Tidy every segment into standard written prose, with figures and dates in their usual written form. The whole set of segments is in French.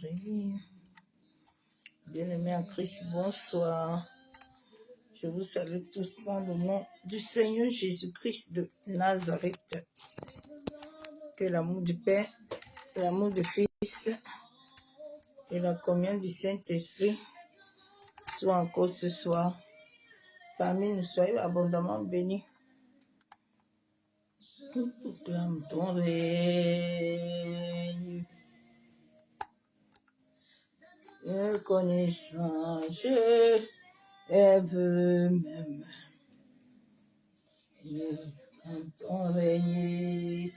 béni. Bien-aimés en Christ, bonsoir. Je vous salue tous dans le nom du Seigneur Jésus-Christ de Nazareth. Que l'amour du Père, l'amour du Fils et la communion du Saint-Esprit soient encore ce soir parmi nous. Soyez abondamment bénis. Nous proclamons ton règne. Reconnaissant, je rêve même. Quand ton règne,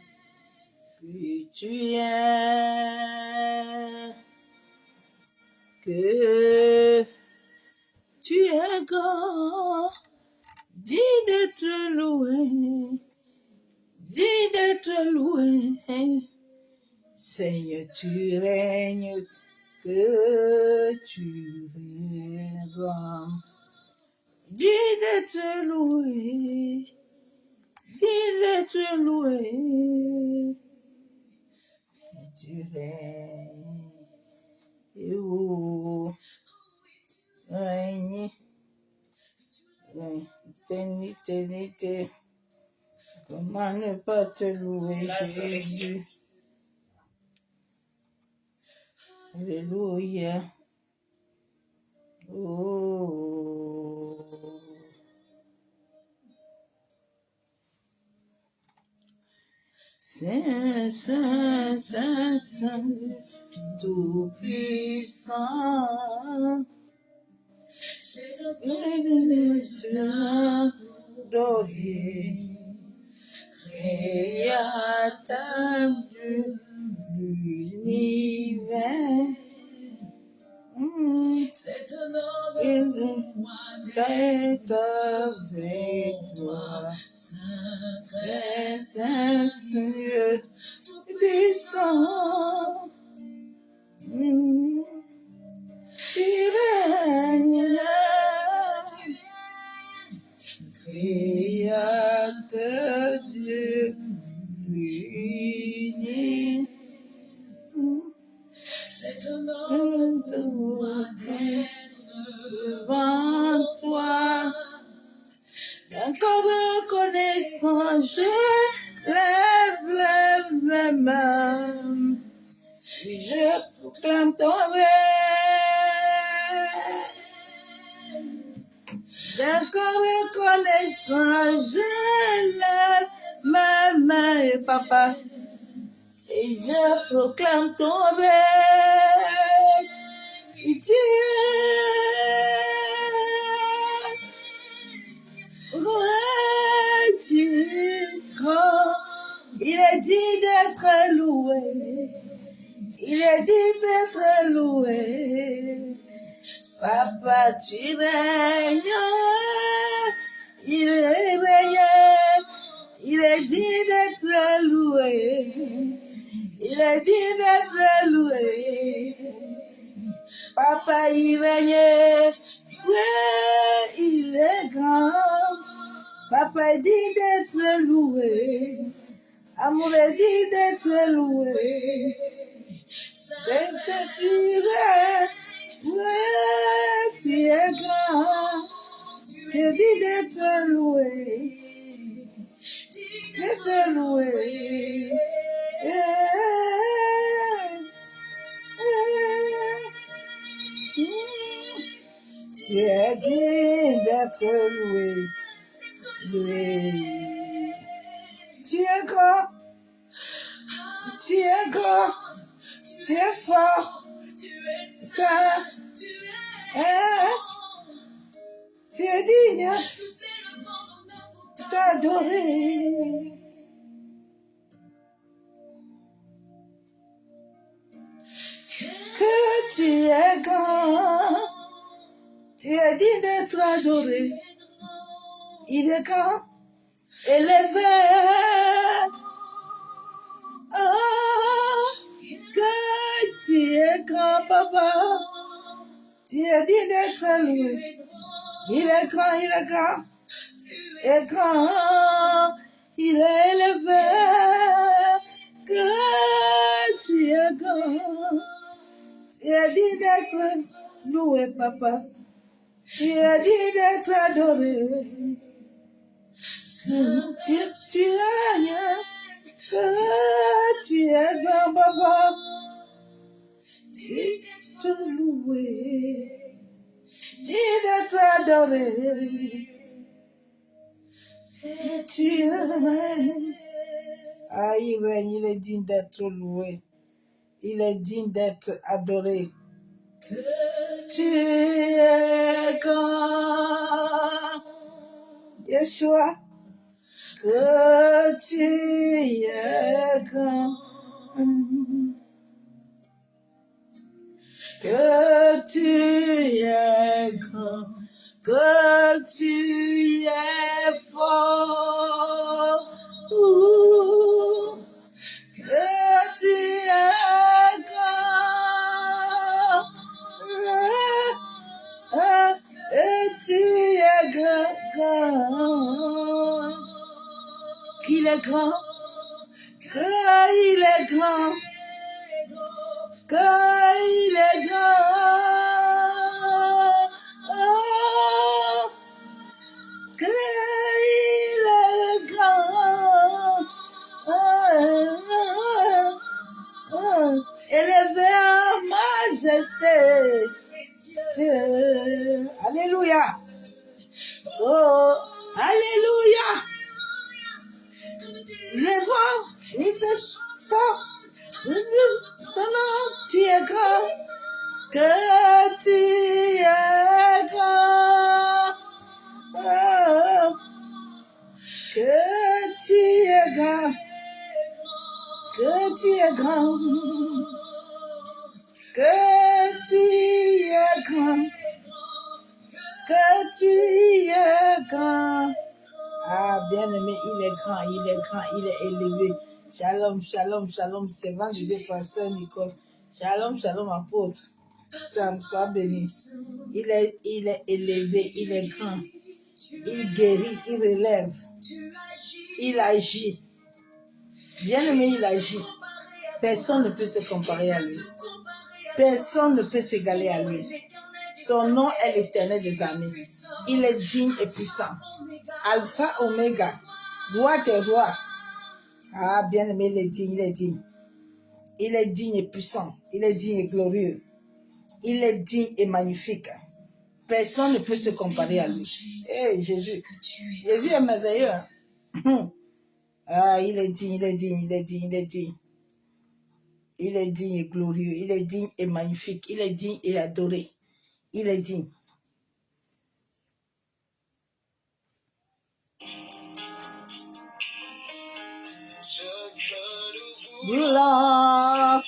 puis tu es, que tu es grand, dis d'être loué, dis d'être loué. Seigneur, tu règnes, que tu es grand. Dis d'être loué, dis d'être loué. Tu règnes, et où règne, éternité. Comment ne pas te louer, Jésus? Alléluia. Oh. Saint, Saint, Saint, Saint, tout-puissant. C'est de te adorer, créateur de l'univers. C'est un honneur d'être avec toi, Saint, très Saint, Seigneur, puissant. Tu règnes, créateur Dieu, l'univers. C'est un honneur devant toi. Encore reconnaissant, je lève mes mains. Je proclame ton règne. Encore reconnaissant, je lève mes mains, papa. Et je proclame ton règne. Il est dit d'être loué. Il est dit d'être loué. Papa, tu règnes. Il est régné. Il est dit d'être loué. Il est dit d'être loué. Papa, il règne. Oui, il est grand. Papa est dit d'être loué. Amour est dit d'être loué. Dès que tu es, oui, tu es grand. Tu es dit d'être loué. D'être loué. Tu es dit d'être loué. Tu es grand, tu es grand, tu es fort, saint, tu es digne d'adorer. Que tu es grand, tu es digne d'être adoré. Il est grand, élevé. Oh, que tu es grand, papa. Tu es digne d'être loué. Il est grand, il est grand. Il est grand, il est élevé. Que tu es grand. Tu as dit d'être loué, papa. Tu as dit d'être adoré. Tu es rien. Que tu es grand, papa. Tu es tout loué. Dis d'être adoré. Et tu es. Ah, il règne, il est digne d'être loué. Il est digne d'être adoré. Tu es grand, Yeshua. Que tu es grand. Que tu es grand. Que tu es fort. Que tu es grand. Et tu es grand. Qu'il est grand. Qu'il est grand. Qu'il est grand. Qu'il est grand. Élevé en majesté. Alléluia. Oh, alléluia. Le vent, il te sort. Ton nom, tu es grand. Que tu es grand. Que tu es grand. Que tu es grand. Que tu es grand. Que tu es grand. Ah, bien-aimé, il est grand, il est grand, il est élevé. Shalom, shalom, shalom, c'est vendredi, pasteur Nicole. Shalom, shalom, apôtre. Sam, sois béni. Il est élevé, il est grand. Il guérit, il relève. Il agit. Bien-aimé, il agit. Personne ne peut se comparer à lui. Personne ne peut s'égaler à lui. Son nom est l'Éternel des armées. Il est digne et puissant. Alpha, Oméga, roi des rois. Ah, bien-aimé, il est digne, il est digne. Il est digne et puissant. Il est digne et glorieux. Il est digne et magnifique. Personne ne peut se comparer à lui. Hey, Jésus. Jésus est merveilleux. Ah, il est digne, il est digne, il est digne, il est digne. Il est digne et glorieux. Il est digne et magnifique. Il est digne et adoré. Il est digne. Du Lord.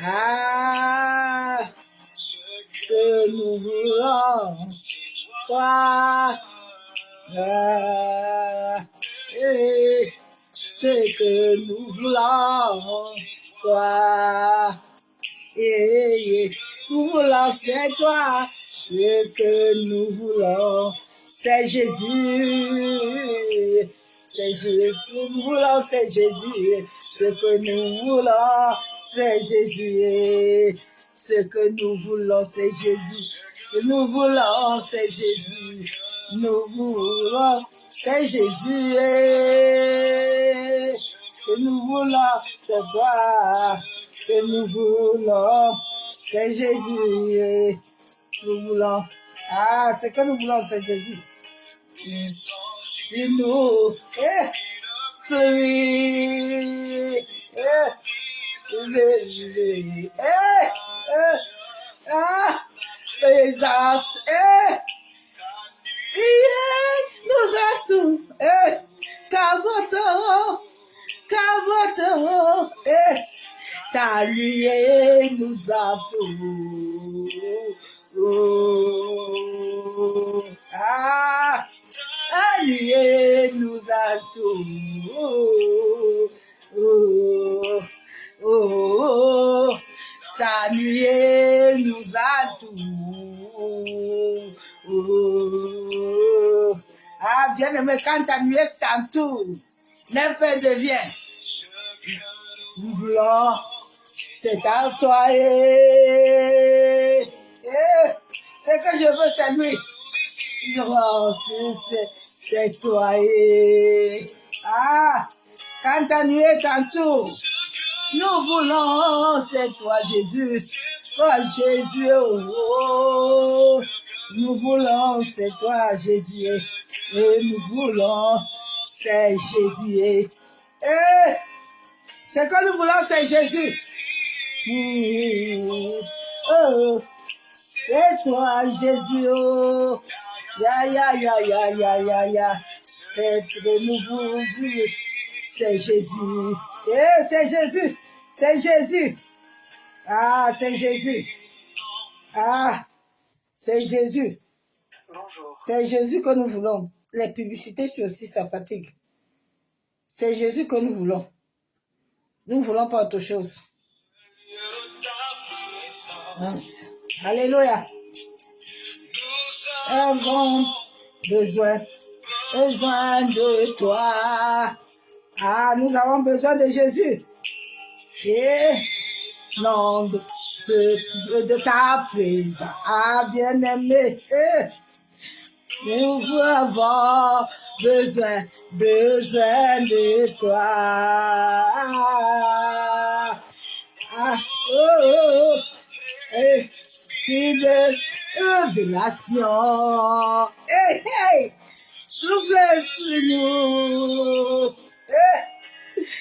Ah, que nous voulons, toi, ce que nous voulons, toi, nous voulons, c'est toi, ce que nous voulons, c'est Jésus. C'est Jésus, nous voulons, c'est Jésus. Ce que nous voulons, c'est Jésus. Ce que nous voulons, c'est Jésus. Ce que nous voulons, c'est Jésus. Nous voulons, c'est Jésus. Que nous voulons, c'est toi. Que nous voulons, c'est Jésus. Nous voulons. Ah, ce que nous voulons, c'est Jésus. Nous, présence, nous a tout, Kaboto, ta nuée nous a tout. Ah, ta nuée nous a tout. Sa nuée nous a tout. Ah, bien aimé, quand ta nuée s'entoure, n'importe devient. Nous voulons, c'est à toi. Ce que je veux, c'est lui. Oh, c'est toi. Ah, quand ta nuit est en tour, nous voulons, c'est toi, Jésus. Oh, Jésus, oh, nous voulons, c'est toi, Jésus. Et nous voulons, c'est Jésus. Ce que nous voulons, c'est Jésus. Oh, c'est toi, Jésus. Oh. Ya. C'est de nouveau. C'est Jésus. C'est Jésus. C'est Jésus. Ah, c'est Jésus. Ah, c'est Jésus. Bonjour. C'est Jésus que nous voulons. Les publicités, c'est aussi, ça fatigue. C'est Jésus que nous voulons. Nous ne voulons pas autre chose. Alléluia. Un grand besoin de toi. Nous avons besoin de Jésus. Et non, de ta présence. Bien-aimé. Nous avons besoin de toi. Esprit de révélation. Souffle sur nous.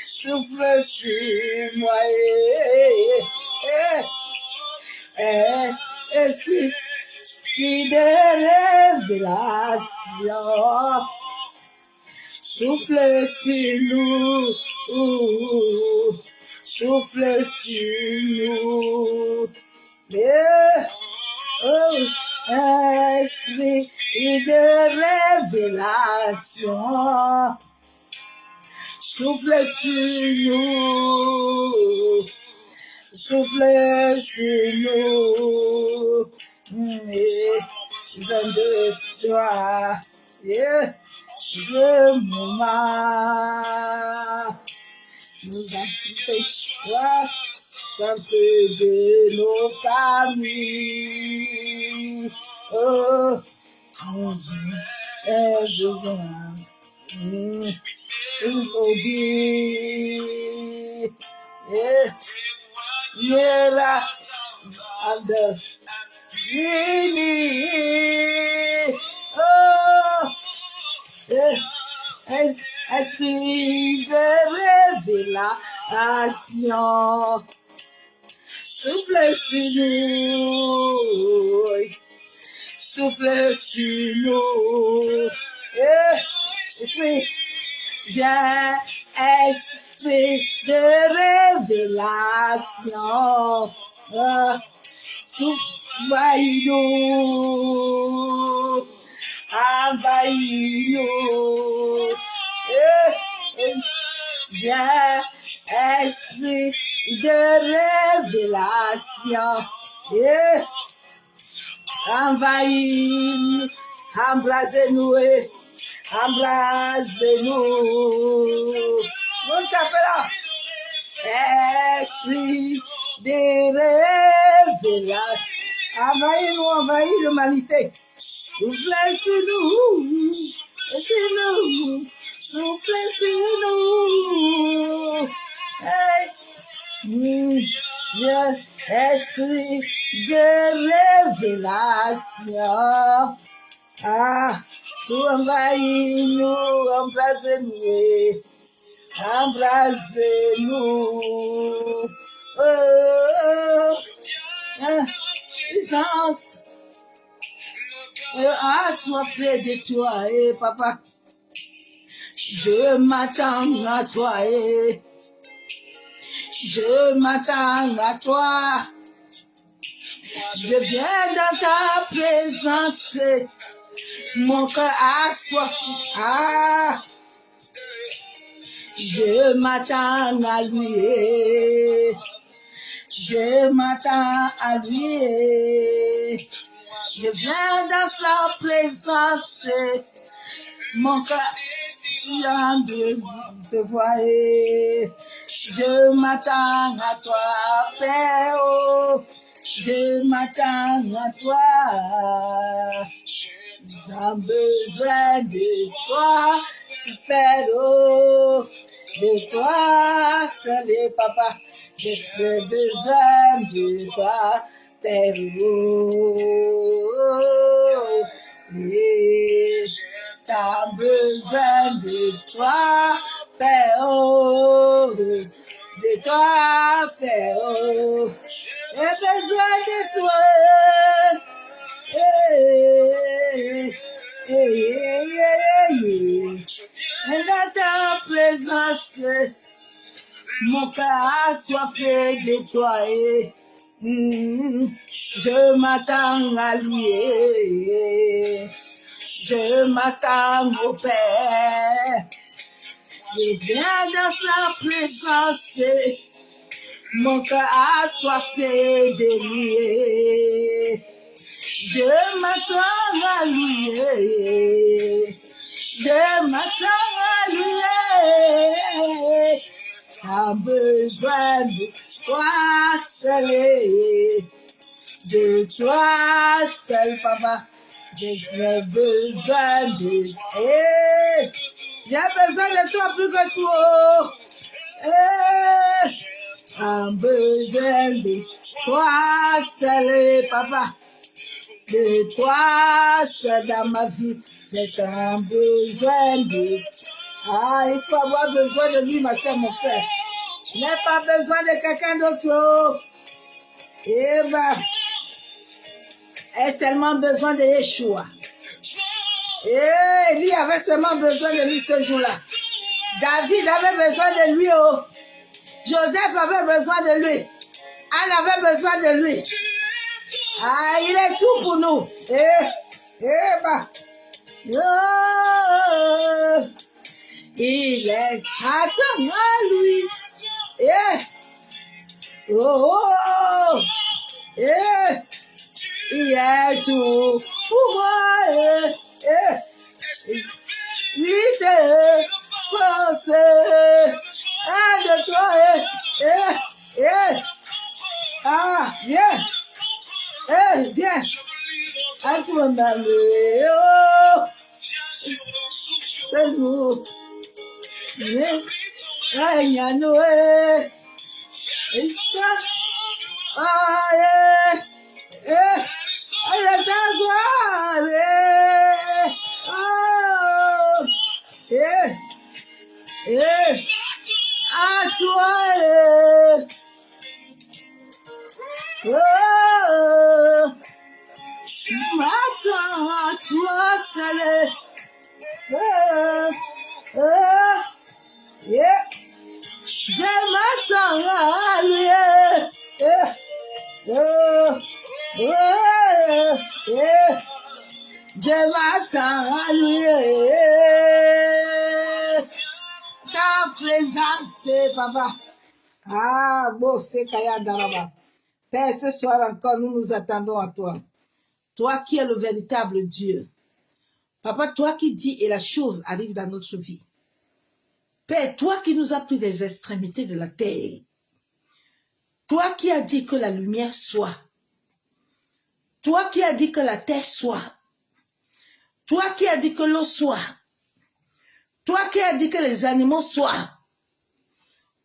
Souffle sur moi. Esprit de révélation. Souffle sur nous. Souffle sur nous. Esprit de révélation. Souffle sur nous. Souffle sur nous. Besoin de toi. Je m'en nous avons toi, centre de nos familles. Oh, il faut dire, là, esprit de révélation, souffle sur nous, souffle sur nous, esprit, viens, esprit de révélation, envahis-nous, envahis-nous, viens, esprit de révélation, envahis-nous, embrasez-nous, embrasez-nous, mon capella, esprit de révélation, envahis-nous, envahis l'humanité, souffle sur nous, souffle sur nous, esprit de révélation, envahis-nous, embrasez-nous, embrasez-nous, puissance, assoiffé de toi, papa, je m'attends à toi, je m'attends à toi, je viens dans ta présence, mon cœur a soif, je m'attends à lui, je m'attends à lui, je viens dans sa présence, mon cœur de te voir, Je m'attends à toi, Père, oh. Je m'attends à toi. J'ai besoin de toi, Père, oh. De toi, seul papa. J'ai besoin de toi, Père, oh. Et j'ai besoin de toi, Père, oh. De toi, Père, oh. J'ai besoin de toi. Et dans ta présence, mon cœur assoiffé de toi. Je m'attends à lui. Je m'attends au Père. Je viens dans sa présence. Mon cœur assoiffé de lui. Je m'attends à lui. Je m'attends à lui. J'ai besoin de toi seul. De toi seul, papa. J'ai besoin de toi. J'ai besoin de toi plus que toi. J'ai besoin de toi seul, papa. De toi seul dans ma vie. J'ai besoin de toi. Ah, il faut avoir besoin de lui, ma soeur, mon frère. Je n'ai pas besoin de quelqu'un d'autre. Eva a seulement besoin de Yeshua. Et lui avait seulement besoin de lui ce jour-là. David avait besoin de lui. Oh. Joseph avait besoin de lui. Anne avait besoin de lui. Ah, il est tout pour nous. Oh, il est attends à lui. Oh, il est tout pour moi. Il te force de toi. Ah, viens. Viens. À toi, oh. C'est nous. Noé. À toi, je m'attends à toi, seul. Je m'attends à lui. Je m'attends à lui. Ta présence, papa. Ah, bon, c'est Kaya Daraba. Père, ce soir encore, nous nous attendons à toi. Toi qui es le véritable Dieu. Papa, toi qui dis et la chose arrive dans notre vie. Père, toi qui nous as pris des extrémités de la terre. Toi qui as dit que la lumière soit. Toi qui as dit que la terre soit. Toi qui as dit que l'eau soit. Toi qui as dit que les animaux soient.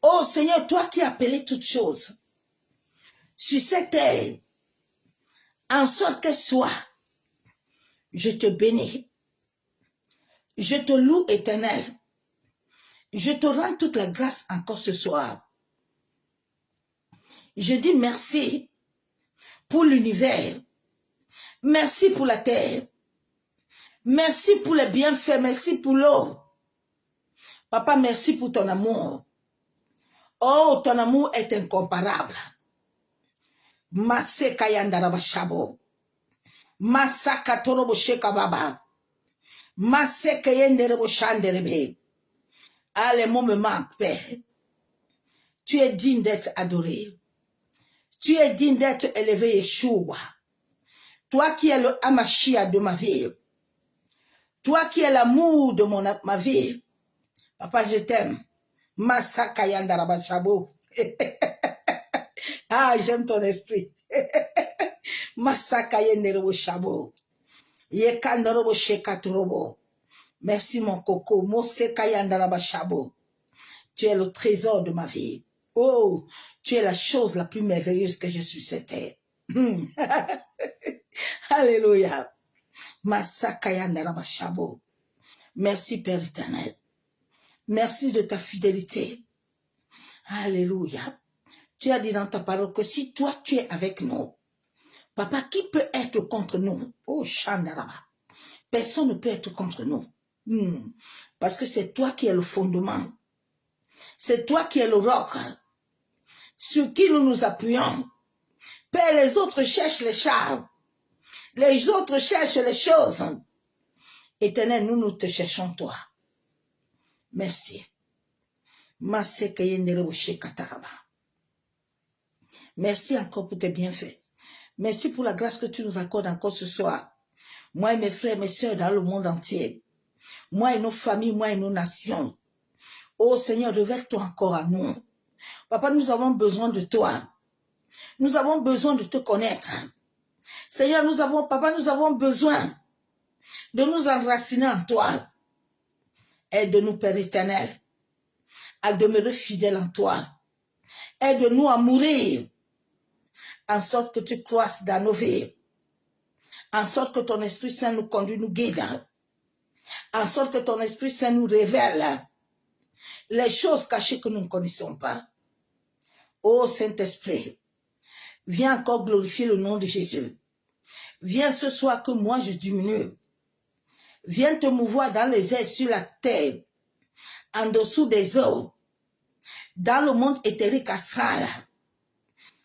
Oh Seigneur, toi qui as appelé toutes choses. Sur cette terre. En sorte qu'elle soit. Je te bénis. Je te loue, Éternel. Je te rends toute la grâce encore ce soir. Je dis merci pour l'univers. Merci pour la terre. Merci pour les bienfaits. Merci pour l'eau. Papa, merci pour ton amour. Oh, ton amour est incomparable. Masse kayandaraba shabo. Massa katorobo shekababa. Masse kayenderebo shanderebe. Ah, les mots me manquent, Père. Tu es digne d'être adoré. Tu es digne d'être élevé, Yeshua. Toi qui es le Hamashia de ma vie. Toi qui es l'amour de ma vie. Papa, je t'aime. Masakayandarabashabo. Ah, j'aime ton esprit. Masakayendereboshabo. Yekandorobo shekatorobo. Merci mon coco. Mosekayandarabashabo. Tu es le trésor de ma vie. Oh, tu es la chose la plus merveilleuse que je suis sur terre. Alléluia. Masakayandarabashabo. Merci Père éternel. Merci de ta fidélité. Alléluia. Tu as dit dans ta parole que si toi tu es avec nous, Papa, qui peut être contre nous? Oh, Chandaraba. Personne ne peut être contre nous. Parce que c'est toi qui es le fondement. C'est toi qui es le roc sur qui nous nous appuyons. Père, les autres cherchent les chars. Les autres cherchent les choses. Éternel, nous te cherchons toi. Merci. Merci encore pour tes bienfaits. Merci pour la grâce que tu nous accordes encore ce soir. Moi et mes frères, mes sœurs dans le monde entier. Moi et nos familles, moi et nos nations. Oh Seigneur, révèle-toi encore à nous. Papa, nous avons besoin de toi. Nous avons besoin de te connaître. Seigneur, nous avons besoin de nous enraciner en toi. Aide-nous, Père éternel, à demeurer fidèles en toi. Aide-nous à mourir, en sorte que tu croisses dans nos vies, en sorte que ton Esprit Saint nous conduit, nous guide, en sorte que ton Esprit Saint nous révèle les choses cachées que nous ne connaissons pas. Ô Saint-Esprit, viens encore glorifier le nom de Jésus. Viens ce soir que moi je diminue. Viens te mouvoir dans les airs, sur la terre, en dessous des eaux, dans le monde éthérique astral.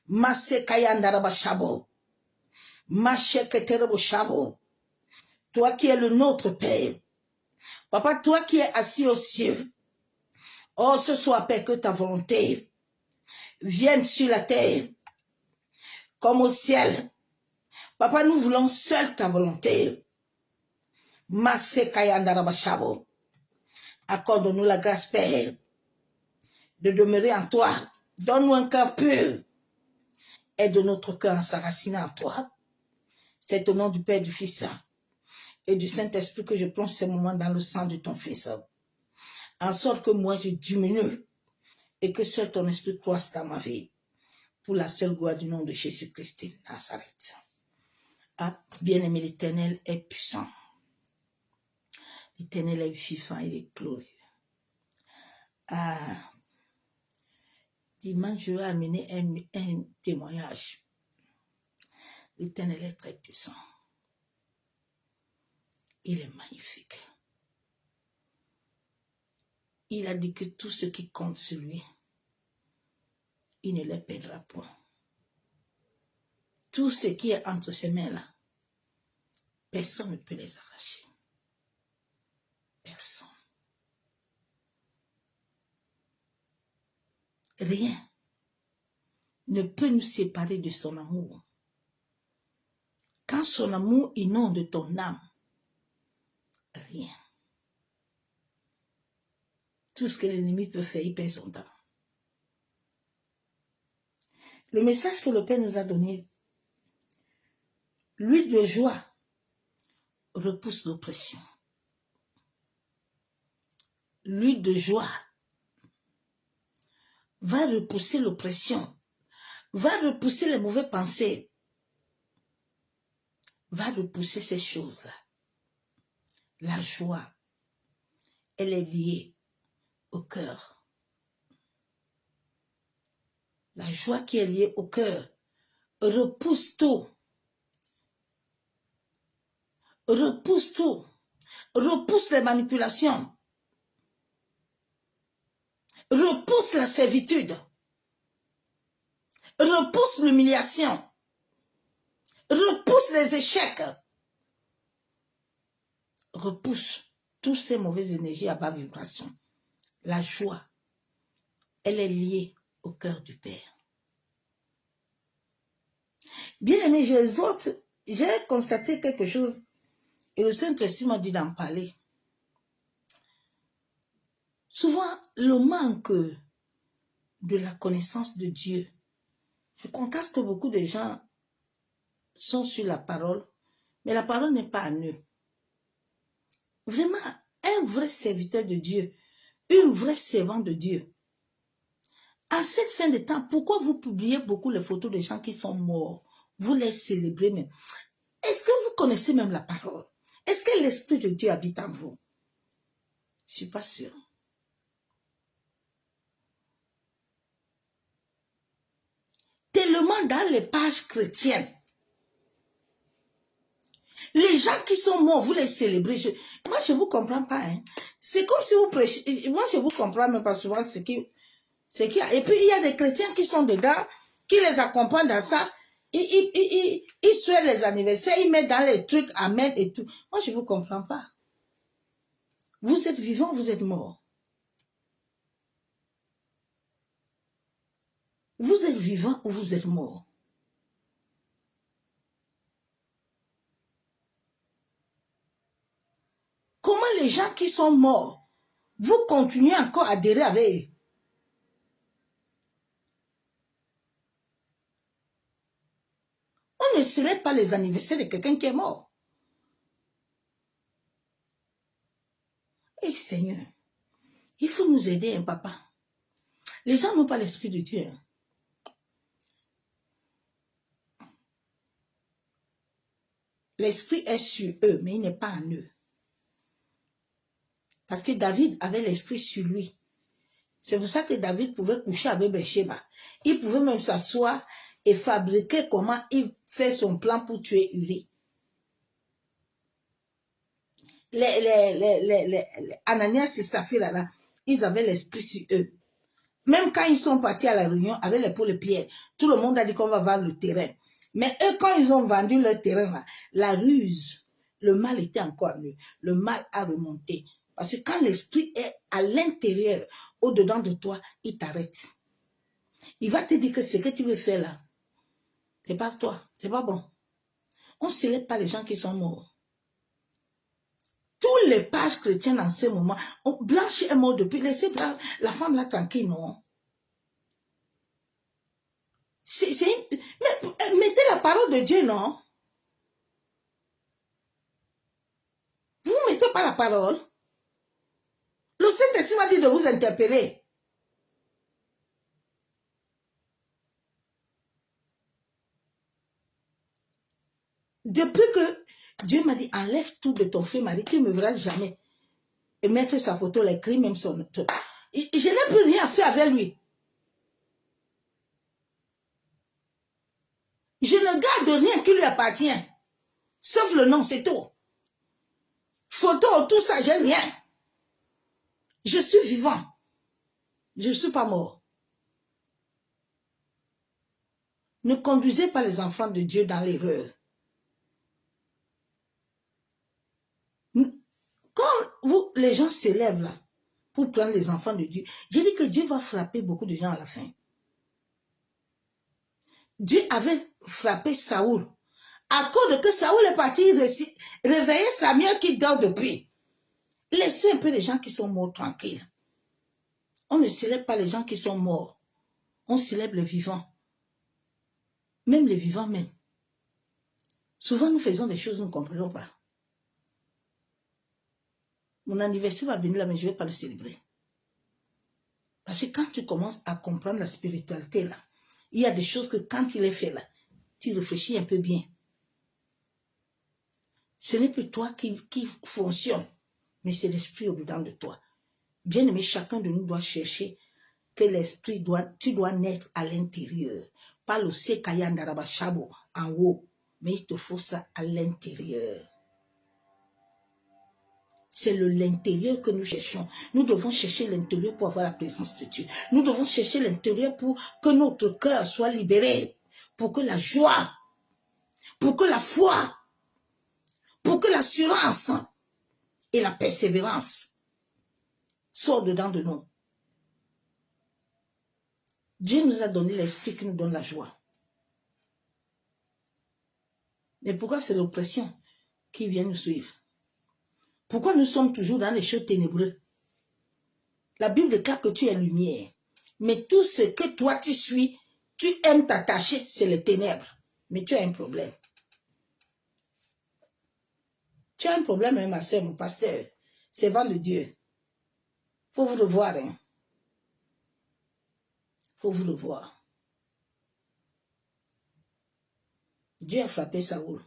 Masekayandarabashabo. Masheketereboshabo. Toi qui es le nôtre Père. Papa, toi qui es assis aux cieux. Oh, ce soir, Père, que ta volonté vienne sur la terre, comme au ciel. Papa, nous voulons seule ta volonté. Masekayandarabashabo. Accorde-nous la grâce, Père, de demeurer en toi. Donne-nous un cœur pur. Aide notre cœur à s'enraciner en toi. C'est au nom du Père, du Fils et du Saint-Esprit que je plonge ces moments dans le sang de ton Fils. En sorte que moi je diminue et que seul ton Esprit croisse dans ma vie. Pour la seule gloire du nom de Jésus-Christ de Nazareth. Ah, bien-aimé, l'Éternel est puissant. L'Éternel est vivant, il est glorieux. Ah, dimanche, je vais amener un témoignage. L'Éternel est très puissant. Il est magnifique. Il a dit que tout ce qui compte sur lui, il ne les perdra point. Tout ce qui est entre ses mains-là, personne ne peut les arracher. Personne. Rien ne peut nous séparer de son amour. Quand son amour inonde ton âme, rien. Tout ce que l'ennemi peut faire, il perd son temps. Le message que le Père nous a donné, l'huile de joie repousse l'oppression. L'huile de joie va repousser l'oppression, va repousser les mauvaises pensées, va repousser ces choses-là. La joie, elle est liée au cœur. La joie qui est liée au cœur repousse tout. Repousse tout. Repousse les manipulations. Repousse la servitude. Repousse l'humiliation. Repousse les échecs. Repousse toutes ces mauvaises énergies à bas vibration. La joie, elle est liée au cœur du Père. Bien aimé, j'ai constaté quelque chose et le Saint-Esprit m'a dit d'en parler. Souvent, le manque de la connaissance de Dieu. Je constate que beaucoup de gens sont sur la parole, mais la parole n'est pas à eux. Vraiment, un vrai serviteur de Dieu, une vraie servante de Dieu. À cette fin de temps, pourquoi vous publiez beaucoup les photos de gens qui sont morts? Vous les célébrez même. Est-ce que vous connaissez même la parole? Est-ce que l'Esprit de Dieu habite en vous? Je ne suis pas sûre. Tellement dans les pages chrétiennes, les gens qui sont morts, vous les célébrez. Moi, je ne vous comprends pas. Hein. C'est comme si vous prêchez. Moi, je ne vous comprends même pas souvent ce qu'il y a. Et puis, il y a des chrétiens qui sont dedans, qui les accompagnent dans ça. Ils souhaitent les anniversaires, ils mettent dans les trucs, amen et tout. Moi, je ne vous comprends pas. Vous êtes vivant, vous êtes mort. Vous êtes vivant ou vous êtes mort. Comment les gens qui sont morts, vous continuez encore à adhérer avec eux? On ne célèbre pas les anniversaires de quelqu'un qui est mort. Eh Seigneur, il faut nous aider, hein, papa. Les gens n'ont pas l'esprit de Dieu. Hein. L'esprit est sur eux, mais il n'est pas en eux. Parce que David avait l'esprit sur lui. C'est pour ça que David pouvait coucher avec Bathsheba. Il pouvait même s'asseoir et fabriquer comment il fait son plan pour tuer Uri. Ananias et Saphira, là, ils avaient l'esprit sur eux. Même quand ils sont partis à la réunion avec les Paul et Pierre, tout le monde a dit qu'on va vendre le terrain. Mais eux, quand ils ont vendu leur terrain, là, la ruse, le mal était encore en eux. Le mal a remonté. Parce que quand l'esprit est à l'intérieur, au-dedans de toi, il t'arrête. Il va te dire que ce que tu veux faire là, c'est pas toi, c'est pas bon. On ne célèbre pas les gens qui sont morts. Tous les pages chrétiennes en ce moment, Blanche est morte depuis, laissez la femme là tranquille, non? Mais mettez la parole de Dieu, non? Vous ne mettez pas la parole. Le Saint-Esprit m'a dit de vous interpeller. Depuis que Dieu m'a dit, enlève tout de ton fils mari, tu ne me verras jamais. Et mettre sa photo, l'écrit même son... Je n'ai plus rien fait avec lui. Je ne garde rien qui lui appartient. Sauf le nom, c'est tout. Photo, tout ça, j'ai rien. Je suis vivant. Je ne suis pas mort. Ne conduisez pas les enfants de Dieu dans l'erreur. Quand les gens s'élèvent là, pour prendre les enfants de Dieu, j'ai dit que Dieu va frapper beaucoup de gens à la fin. Dieu avait frappé Saoul. À cause de que Saoul est parti réveiller Samuel qui dort depuis. Laissez un peu les gens qui sont morts tranquilles. On ne célèbre pas les gens qui sont morts. On célèbre les vivants. Même les vivants même. Souvent nous faisons des choses que nous ne comprenons pas. Mon anniversaire va venir là, mais je ne vais pas le célébrer. Parce que quand tu commences à comprendre la spiritualité là, il y a des choses que quand il est fait là, tu réfléchis un peu bien. Ce n'est plus toi qui fonctionne, mais c'est l'esprit au-dedans de toi. Bien aimé, chacun de nous doit chercher que l'esprit tu dois naître à l'intérieur. Pas le sekayandarabashabo en haut, mais il te faut ça à l'intérieur. C'est l'intérieur que nous cherchons. Nous devons chercher l'intérieur pour avoir la présence de Dieu. Nous devons chercher l'intérieur pour que notre cœur soit libéré. Pour que la joie, pour que la foi, pour que l'assurance et la persévérance soient dedans de nous. Dieu nous a donné l'esprit qui nous donne la joie. Mais pourquoi c'est l'oppression qui vient nous suivre? Pourquoi nous sommes toujours dans les choses ténébreuses? La Bible déclare que tu es lumière. Mais tout ce que toi tu suis, tu aimes t'attacher, c'est les ténèbres. Mais tu as un problème. Tu as un problème, hein, ma soeur, mon pasteur. C'est vent de Dieu. Il faut vous revoir. Il faut vous revoir. Dieu a frappé Saoul.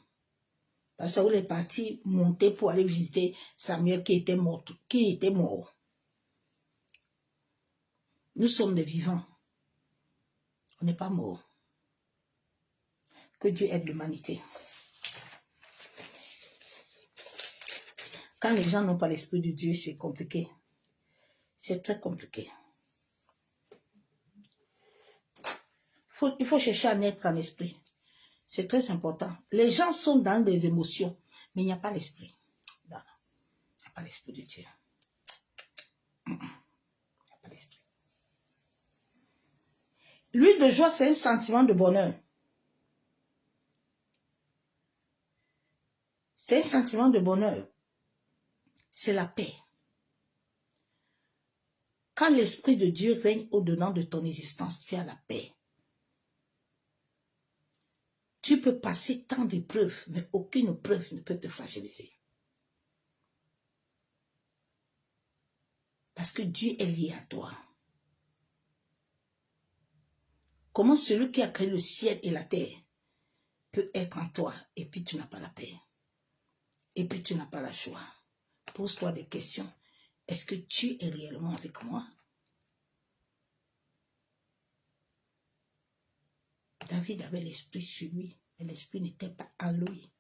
Saoul est parti monter pour aller visiter Samuel qui était mort. Nous sommes des vivants. On n'est pas morts. Que Dieu aide l'humanité. Quand les gens n'ont pas l'esprit de Dieu, c'est compliqué. C'est très compliqué. Il faut chercher à naître en esprit. C'est très important. Les gens sont dans des émotions, mais il n'y a pas l'esprit. Non, il n'y a pas l'esprit de Dieu. Il n'y a pas l'esprit. L'huile de joie, c'est un sentiment de bonheur. C'est un sentiment de bonheur. C'est la paix. Quand l'esprit de Dieu règne au-dedans de ton existence, tu as la paix. Tu peux passer tant d'épreuves, mais aucune épreuve ne peut te fragiliser. Parce que Dieu est lié à toi. Comment celui qui a créé le ciel et la terre peut être en toi et puis tu n'as pas la paix? Et puis tu n'as pas la joie. Pose-toi des questions. Est-ce que tu es réellement avec moi? David avait l'esprit sur lui, mais l'esprit n'était pas en lui.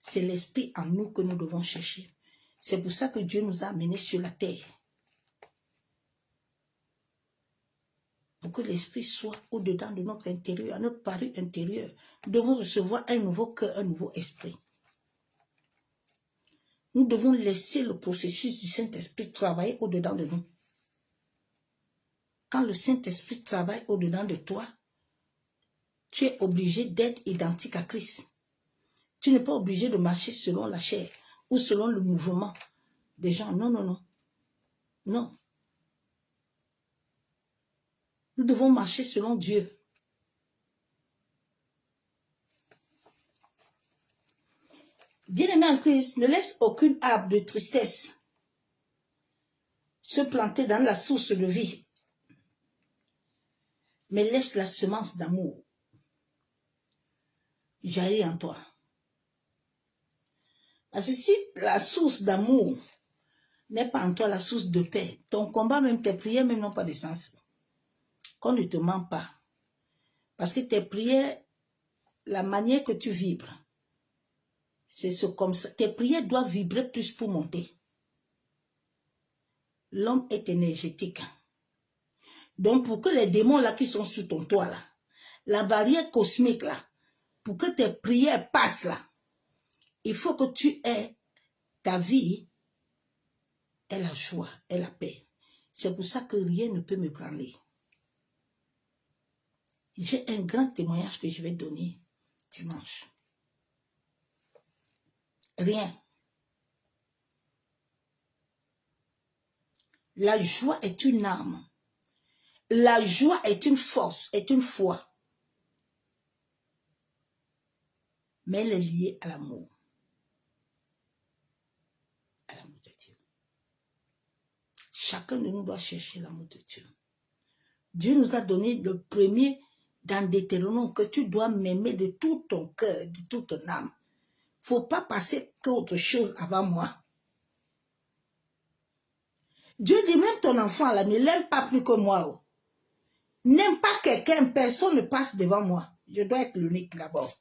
C'est l'esprit en nous que nous devons chercher. C'est pour ça que Dieu nous a amenés sur la terre. Pour que l'esprit soit au-dedans de notre intérieur, à notre parure intérieure. Nous devons recevoir un nouveau cœur, un nouveau esprit. Nous devons laisser le processus du Saint-Esprit travailler au-dedans de nous. Quand le Saint-Esprit travaille au-dedans de toi, tu es obligé d'être identique à Christ. Tu n'es pas obligé de marcher selon la chair ou selon le mouvement des gens. Non, non, non. Non. Nous devons marcher selon Dieu. Bien-aimé en Christ, ne laisse aucune arbre de tristesse se planter dans la source de vie, mais laisse la semence d'amour jaillir en toi. Parce que si la source d'amour n'est pas en toi la source de paix, ton combat, même tes prières, même n'ont pas de sens. Qu'on ne te ment pas. Parce que tes prières, la manière que tu vibres, c'est ce comme ça. Tes prières doivent vibrer plus pour monter. L'homme est énergétique. Donc, pour que les démons là qui sont sous ton toit là, la barrière cosmique là, pour que tes prières passent là, il faut que tu aies ta vie et la joie et la paix. C'est pour ça que rien ne peut me branler. J'ai un grand témoignage que je vais donner dimanche. Rien. La joie est une âme. La joie est une force, est une foi. Mais elle est liée à l'amour. À l'amour de Dieu. Chacun de nous doit chercher l'amour de Dieu. Dieu nous a donné le premier dans Deutéronome que tu dois m'aimer de tout ton cœur, de toute ton âme. Il ne faut pas passer qu'autre chose avant moi. Dieu dit même ton enfant là, ne l'aime pas plus que moi. N'aime pas quelqu'un, personne ne passe devant moi. Je dois être l'unique d'abord.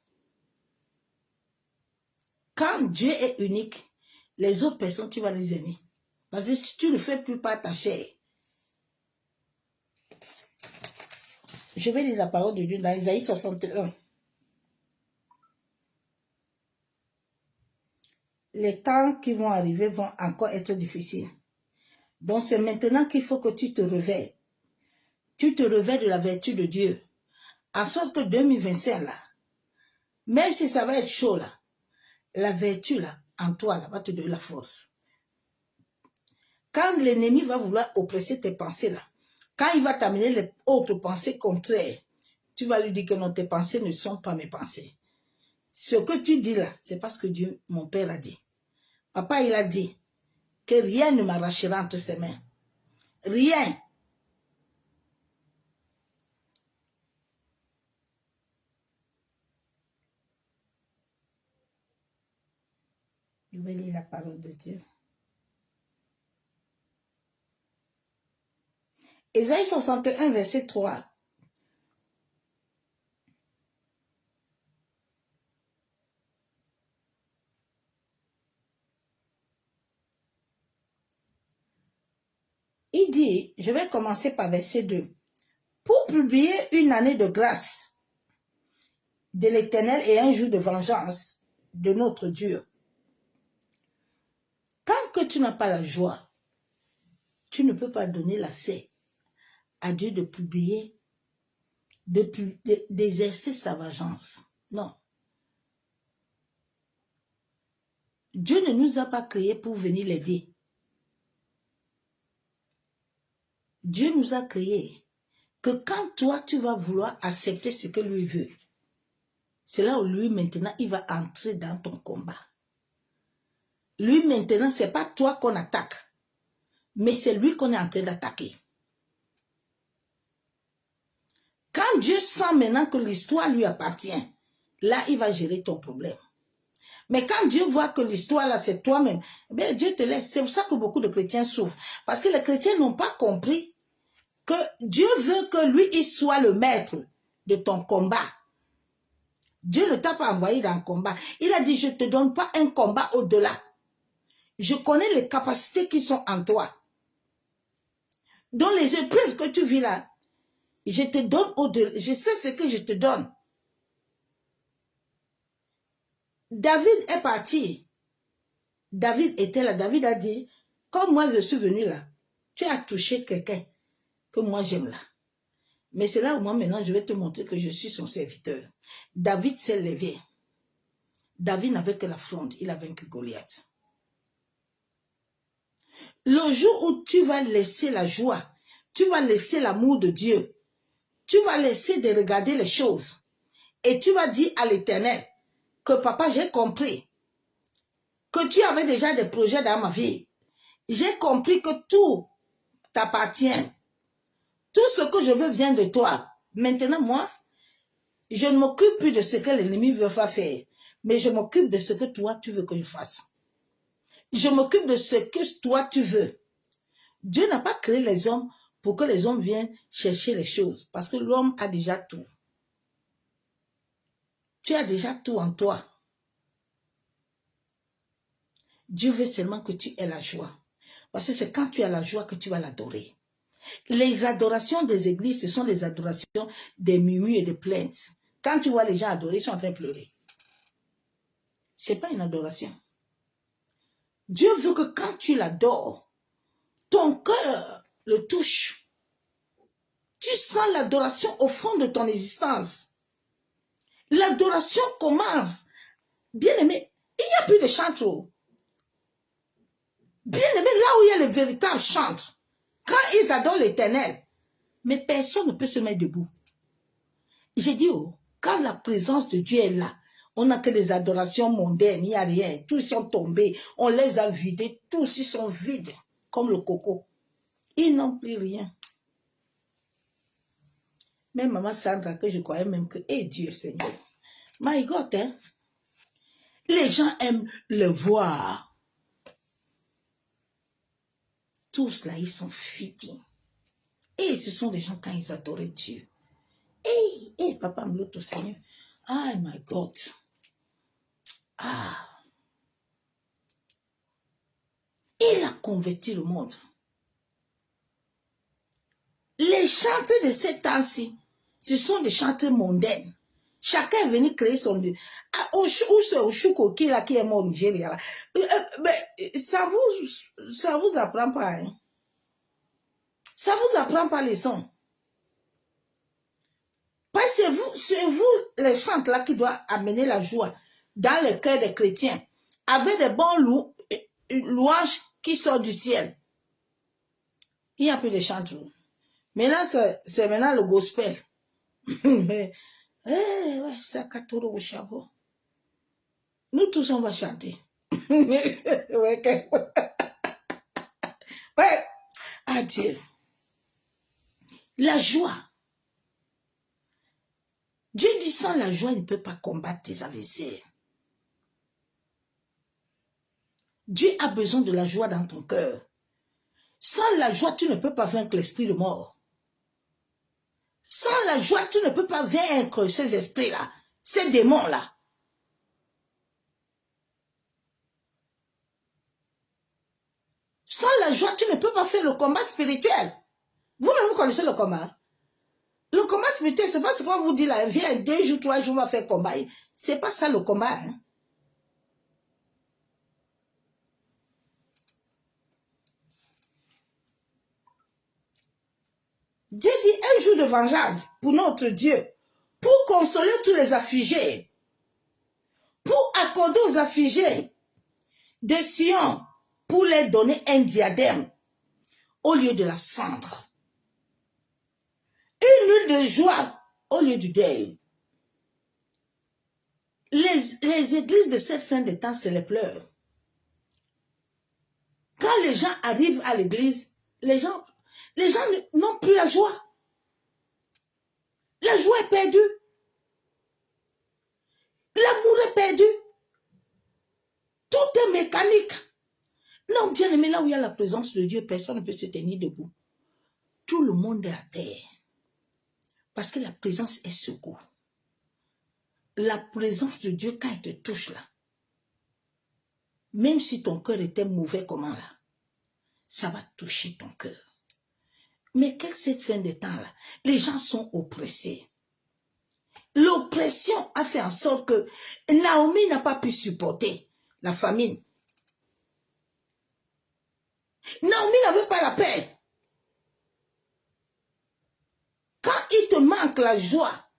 Quand Dieu est unique, les autres personnes, tu vas les aimer. Parce que tu ne fais plus pas ta chair. Je vais lire la parole de Dieu dans Isaïe 61. Les temps qui vont arriver vont encore être difficiles. Donc c'est maintenant qu'il faut que tu te réveilles. Tu te réveilles de la vertu de Dieu. En sorte que 2025 là, même si ça va être chaud là, la vertu là, en toi là, va te donner la force. Quand l'ennemi va vouloir oppresser tes pensées là, quand il va t'amener les autres pensées contraires, tu vas lui dire que non, tes pensées ne sont pas mes pensées. Ce que tu dis là, c'est parce que Dieu, mon père a dit. Papa, il a dit que rien ne m'arrachera entre ses mains. Rien. Je vais lire la parole de Dieu. Ésaïe 61, verset 3. Il dit, je vais commencer par verset 2. Pour publier une année de grâce de l'Éternel et un jour de vengeance de notre Dieu. Tant que tu n'as pas la joie, tu ne peux pas donner l'accès à Dieu de publier, d'exercer sa vengeance. Non. Dieu ne nous a pas créés pour venir l'aider. Dieu nous a créés que quand toi, tu vas vouloir accepter ce que lui veut, c'est là où lui, maintenant, il va entrer dans ton combat. Lui, maintenant, ce n'est pas toi qu'on attaque, mais c'est lui qu'on est en train d'attaquer. Quand Dieu sent maintenant que l'histoire lui appartient, là, il va gérer ton problème. Mais quand Dieu voit que l'histoire, là, c'est toi-même, ben Dieu te laisse. C'est pour ça que beaucoup de chrétiens souffrent. Parce que les chrétiens n'ont pas compris que Dieu veut que lui, il soit le maître de ton combat. Dieu ne t'a pas envoyé dans le combat. Il a dit, je ne te donne pas un combat au-delà. Je connais les capacités qui sont en toi. Dans les épreuves que tu vis là, je te donne au-delà. Je sais ce que je te donne. David est parti. David était là. David a dit, comme moi je suis venu là, tu as touché quelqu'un que moi j'aime là. Mais c'est là où moi maintenant je vais te montrer que je suis son serviteur. David s'est levé. David n'avait que la fronde. Il a vaincu Goliath. Le jour où tu vas laisser la joie, tu vas laisser l'amour de Dieu, tu vas laisser de regarder les choses et tu vas dire à l'Éternel que papa, j'ai compris que tu avais déjà des projets dans ma vie. J'ai compris que tout t'appartient. Tout ce que je veux vient de toi. Maintenant, moi, je ne m'occupe plus de ce que l'ennemi veut faire, mais je m'occupe de ce que toi, tu veux que je fasse. Je m'occupe de ce que toi, tu veux. Dieu n'a pas créé les hommes pour que les hommes viennent chercher les choses, parce que l'homme a déjà tout. Tu as déjà tout en toi. Dieu veut seulement que tu aies la joie. Parce que c'est quand tu as la joie que tu vas l'adorer. Les adorations des églises, ce sont les adorations des murmures et des plaintes. Quand tu vois les gens adorer, ils sont en train de pleurer. Ce n'est pas une adoration. Dieu veut que quand tu l'adores, ton cœur le touche. Tu sens l'adoration au fond de ton existence. L'adoration commence. Bien aimé, il n'y a plus de chantres. Bien aimé, là où il y a les véritables chantres, quand ils adorent l'Éternel, mais personne ne peut se mettre debout. J'ai dit, oh, quand la présence de Dieu est là, on n'a que des adorations mondaines, il n'y a rien. Tous sont tombés, on les a vidés, tous ils sont vides, comme le coco. Ils n'ont plus rien. Même maman Sandra, que je croyais même que, eh Dieu Seigneur, my God, hein? Les gens aiment le voir. Tous là, ils sont fidèles. Et ce sont des gens quand ils adoraient Dieu. Et papa me l'autre Seigneur. Ah, my God. Ah. Il a converti le monde. Les chanteurs de ces temps-ci, ce sont des chanteurs mondaines. Chacun est venu créer son Dieu. Où c'est Oshuko qui est mort au Nigeria? Ça vous apprend pas. Hein? Ça vous apprend pas les sons. Parce que c'est vous les chantes là qui doivent amener la joie dans le cœur des chrétiens. Avec des bons louanges qui sortent du ciel. Il n'y a plus de chantres. Maintenant, c'est maintenant le gospel. Ouais, ça Katoro au chapeau. Nous tous, on va chanter. Ouais, ouais. Adieu. La joie. Dieu dit sans la joie, il ne peut pas combattre tes adversaires. Dieu a besoin de la joie dans ton cœur. Sans la joie, tu ne peux pas vaincre l'esprit de mort. Sans la joie, tu ne peux pas vaincre ces esprits-là, ces démons-là. Sans la joie, tu ne peux pas faire le combat spirituel. Vous-même, vous connaissez le combat. Le combat spirituel, c'est pas ce qu'on vous dit là, viens 2 jours, 3 jours, on va faire combat. C'est pas ça le combat. Hein? Dieu dit un jour de vengeance pour notre Dieu, pour consoler tous les affligés, pour accorder aux affligés des Sion, pour leur donner un diadème au lieu de la cendre, une huile de joie au lieu du deuil. Les églises de cette fin de temps, c'est les pleurs. Quand les gens arrivent à l'église, les gens n'ont plus la joie. La joie est perdue. L'amour est perdu. Tout est mécanique. Non, bien aimé, là où il y a la présence de Dieu, personne ne peut se tenir debout. Tout le monde est à terre. Parce que la présence est secours. La présence de Dieu, quand elle te touche là, même si ton cœur était mauvais comment là, ça va toucher ton cœur. Mais qu'est-ce que cette fin de temps là? Les gens sont oppressés. L'oppression a fait en sorte que Naomi n'a pas pu supporter la famine. Naomi n'avait pas la paix. Quand il te manque la joie,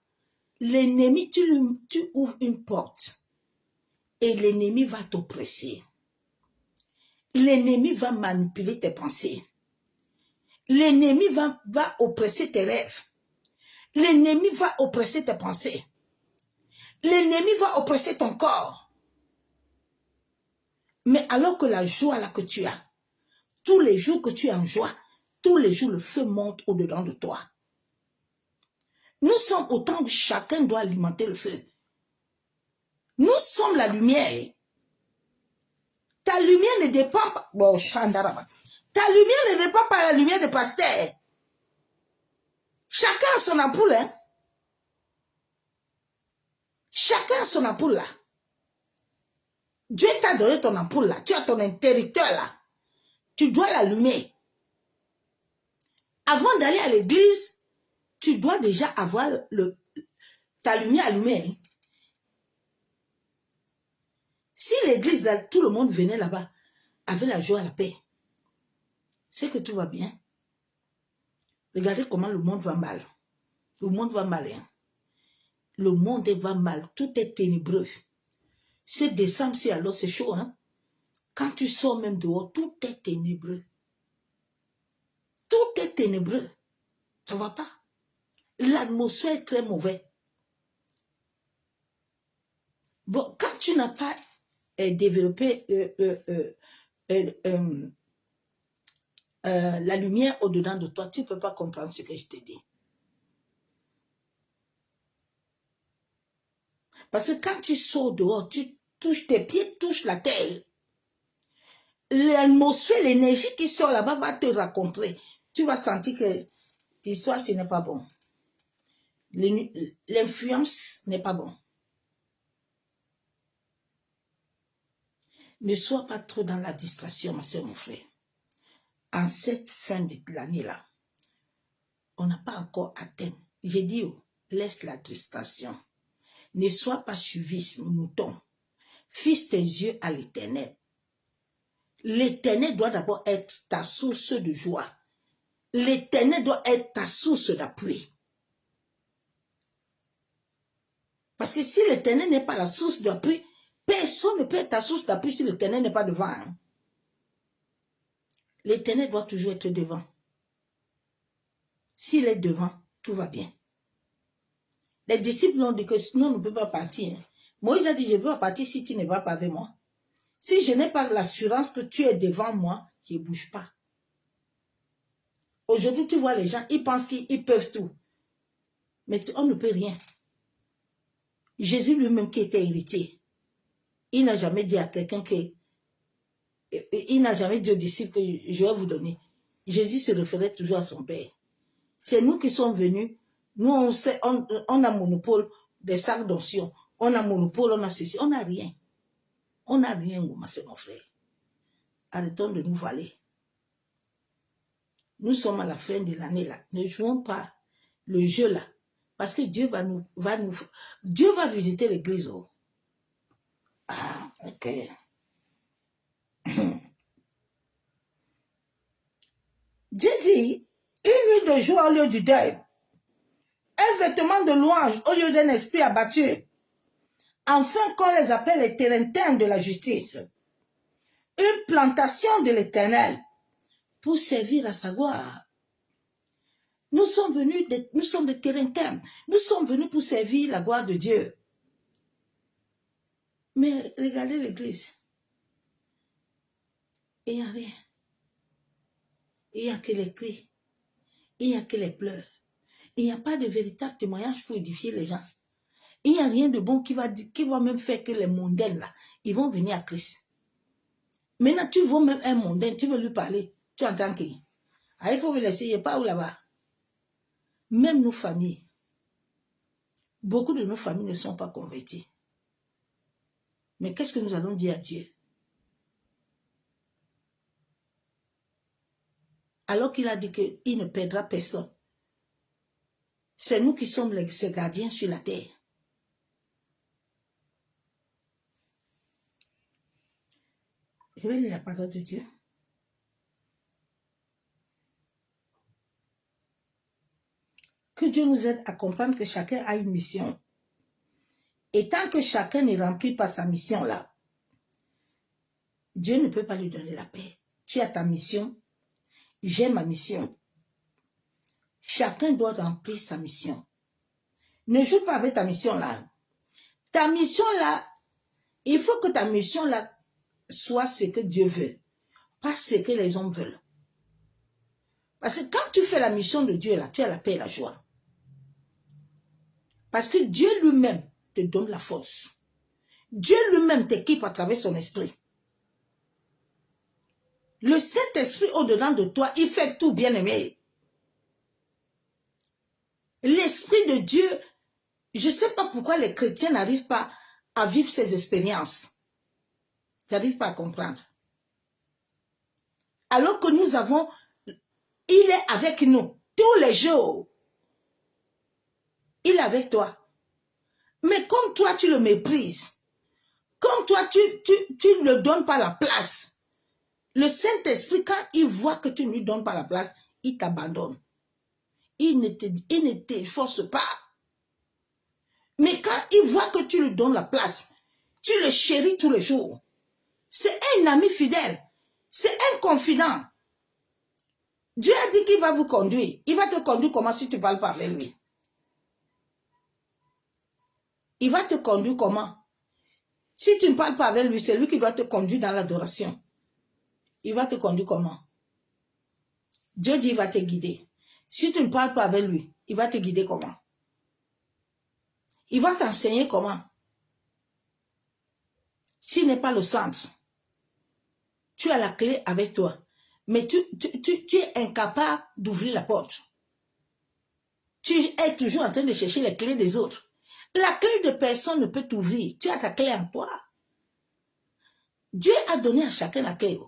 l'ennemi, tu ouvres une porte et l'ennemi va t'oppresser. L'ennemi va manipuler tes pensées. L'ennemi va oppresser tes rêves. L'ennemi va oppresser tes pensées. L'ennemi va oppresser ton corps. Mais alors que la joie là que tu as, tous les jours que tu es en joie, tous les jours le feu monte au-dedans de toi. Nous sommes au temps où chacun doit alimenter le feu. Nous sommes la lumière. Ta lumière ne dépend pas. Bon, Chandaraba. Ta lumière ne dépend pas de la lumière de pasteur. Chacun a son ampoule, hein. Chacun a son ampoule là. Dieu t'a donné ton ampoule là. Tu as ton interrupteur là. Tu dois l'allumer. Avant d'aller à l'église, tu dois déjà avoir ta lumière allumée. Hein. Si l'église, tout le monde venait là-bas avec la joie et la paix, c'est que tout va bien. Regardez comment le monde va mal. Le monde va mal. Hein. Le monde va mal. Tout est ténébreux. C'est décembre, c'est alors c'est chaud. Hein? Quand tu sors même dehors, tout est ténébreux. Tout est ténébreux. Ça ne va pas. L'atmosphère est très mauvaise. Bon, quand tu n'as pas développé la lumière au-dedans de toi, tu ne peux pas comprendre ce que je te dis. Parce que quand tu sors dehors, tu touches tes pieds, touches la terre. L'atmosphère, l'énergie qui sort là-bas va te rencontrer. Tu vas sentir que l'histoire, ce n'est pas bon. L'influence n'est pas bon. Ne sois pas trop dans la distraction, ma soeur, mon frère. En cette fin de l'année-là, on n'a pas encore atteint. J'ai dit, oh, laisse la distraction. Ne sois pas suivi, mouton. Fixe tes yeux à l'Éternel. L'Éternel doit d'abord être ta source de joie. L'Éternel doit être ta source d'appui. Parce que si l'Éternel n'est pas la source d'appui, personne ne peut être ta source d'appui si l'Éternel n'est pas devant. Hein. L'Éternel doit toujours être devant. S'il est devant, tout va bien. Les disciples ont dit que non, on ne peut pas partir. Moïse a dit, je ne peux pas partir si tu ne vas pas avec moi. Si je n'ai pas l'assurance que tu es devant moi, je ne bouge pas. Aujourd'hui, tu vois les gens, ils pensent qu'ils peuvent tout. Mais on ne peut rien. Jésus lui-même qui était héritier, il n'a jamais dit à quelqu'un que... Il n'a jamais dit aux disciples que je vais vous donner. Jésus se référait toujours à son Père. C'est nous qui sommes venus. Nous, on a monopole des sacs d'onction. On a monopole, on a ceci. On n'a rien. On n'a rien, c'est mon frère. Arrêtons de nous valer. Nous sommes à la fin de l'année là. Ne jouons pas le jeu là. Parce que Dieu Dieu va visiter l'église. Oh. Ah, ok. Dieu dit, une nuit de joie au lieu du deuil. Un vêtement de louange au lieu d'un esprit abattu. Enfin qu'on les appelle les terrains de la justice. Une plantation de l'Éternel pour servir à sa gloire. Nous sommes des terrains. Nous sommes venus pour servir la gloire de Dieu. Mais regardez l'église. Il n'y a rien. Il n'y a que les cris. Il n'y a que les pleurs. Il n'y a pas de véritable témoignage pour édifier les gens. Il n'y a rien de bon qui va même faire que les mondains là, ils vont venir à Christ. Maintenant, tu vois même un mondain, tu veux lui parler. Tu entends qui? Ah, il faut me laisser, il n'y a pas où là-bas. Même nos familles. Beaucoup de nos familles ne sont pas converties. Mais qu'est-ce que nous allons dire à Dieu? Alors qu'il a dit qu'il ne perdra personne. C'est nous qui sommes ses gardiens sur la terre. Je vais lire la parole de Dieu. Que Dieu nous aide à comprendre que chacun a une mission. Et tant que chacun n'est rempli par sa mission là, Dieu ne peut pas lui donner la paix. Tu as ta mission, j'ai ma mission. Chacun doit remplir sa mission. Ne joue pas avec ta mission là. Ta mission là, il faut que ta mission là soit ce que Dieu veut, pas ce que les hommes veulent. Parce que quand tu fais la mission de Dieu là, tu as la paix et la joie. Parce que Dieu lui-même te donne la force. Dieu lui-même t'équipe à travers son esprit. Le Saint-Esprit au-dedans de toi, il fait tout, bien-aimé. L'Esprit de Dieu, je ne sais pas pourquoi les chrétiens n'arrivent pas à vivre ces expériences. Ils n'arrivent pas à comprendre. Alors que nous avons, il est avec nous tous les jours. Il est avec toi. Mais comme toi, tu le méprises, comme toi, tu ne le donnes pas la place, le Saint-Esprit, quand il voit que tu ne lui donnes pas la place, il t'abandonne. Il ne te force pas. Mais quand il voit que tu lui donnes la place, tu le chéris tous les jours. C'est un ami fidèle. C'est un confident. Dieu a dit qu'il va vous conduire. Il va te conduire comment si tu ne parles pas avec lui? Il va te conduire comment? Si tu ne parles pas avec lui, c'est lui qui doit te conduire dans l'adoration. Il va te conduire comment? Dieu dit qu'il va te guider. Si tu ne parles pas avec lui, il va te guider comment? Il va t'enseigner comment? S'il n'est pas le centre, tu as la clé avec toi, mais tu es incapable d'ouvrir la porte. Tu es toujours en train de chercher les clés des autres. La clé de personne ne peut t'ouvrir. Tu as ta clé en toi. Dieu a donné à chacun la clé.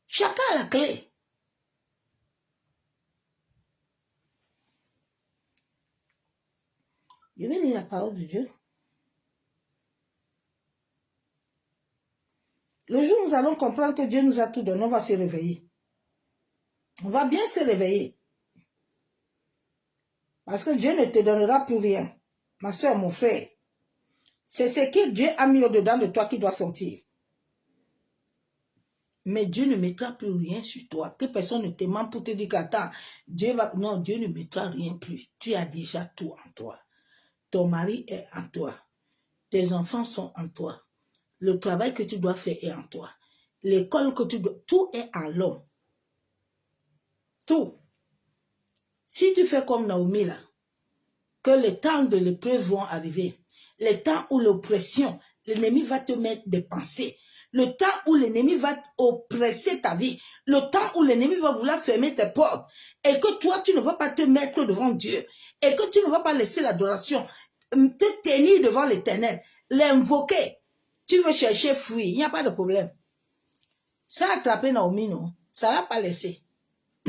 Chacun a la clé. Je vais lire la parole de Dieu. Le jour où nous allons comprendre que Dieu nous a tout donné, on va se réveiller. On va bien se réveiller. Parce que Dieu ne te donnera plus rien. Ma soeur, mon frère. C'est ce que Dieu a mis au-dedans de toi qui doit sortir. Mais Dieu ne mettra plus rien sur toi. Que personne ne te ment pour te dire qu'attends, Dieu va... Non, Dieu ne mettra rien plus. Tu as déjà tout en toi. Ton mari est en toi. Tes enfants sont en toi. Le travail que tu dois faire est en toi. L'école que tu dois... Tout est en l'homme. Tout. Si tu fais comme Naomi là, que les temps de l'épreuve vont arriver, les temps où l'oppression, l'ennemi va te mettre des pensées, le temps où l'ennemi va oppresser ta vie, le temps où l'ennemi va vouloir fermer tes portes, et que toi, tu ne vas pas te mettre devant Dieu, et que tu ne vas pas laisser l'adoration te tenir devant l'Éternel, l'invoquer. Tu veux chercher fruit, il n'y a pas de problème. Ça a attrapé Naomi, non? Ça ne l'a pas laissé.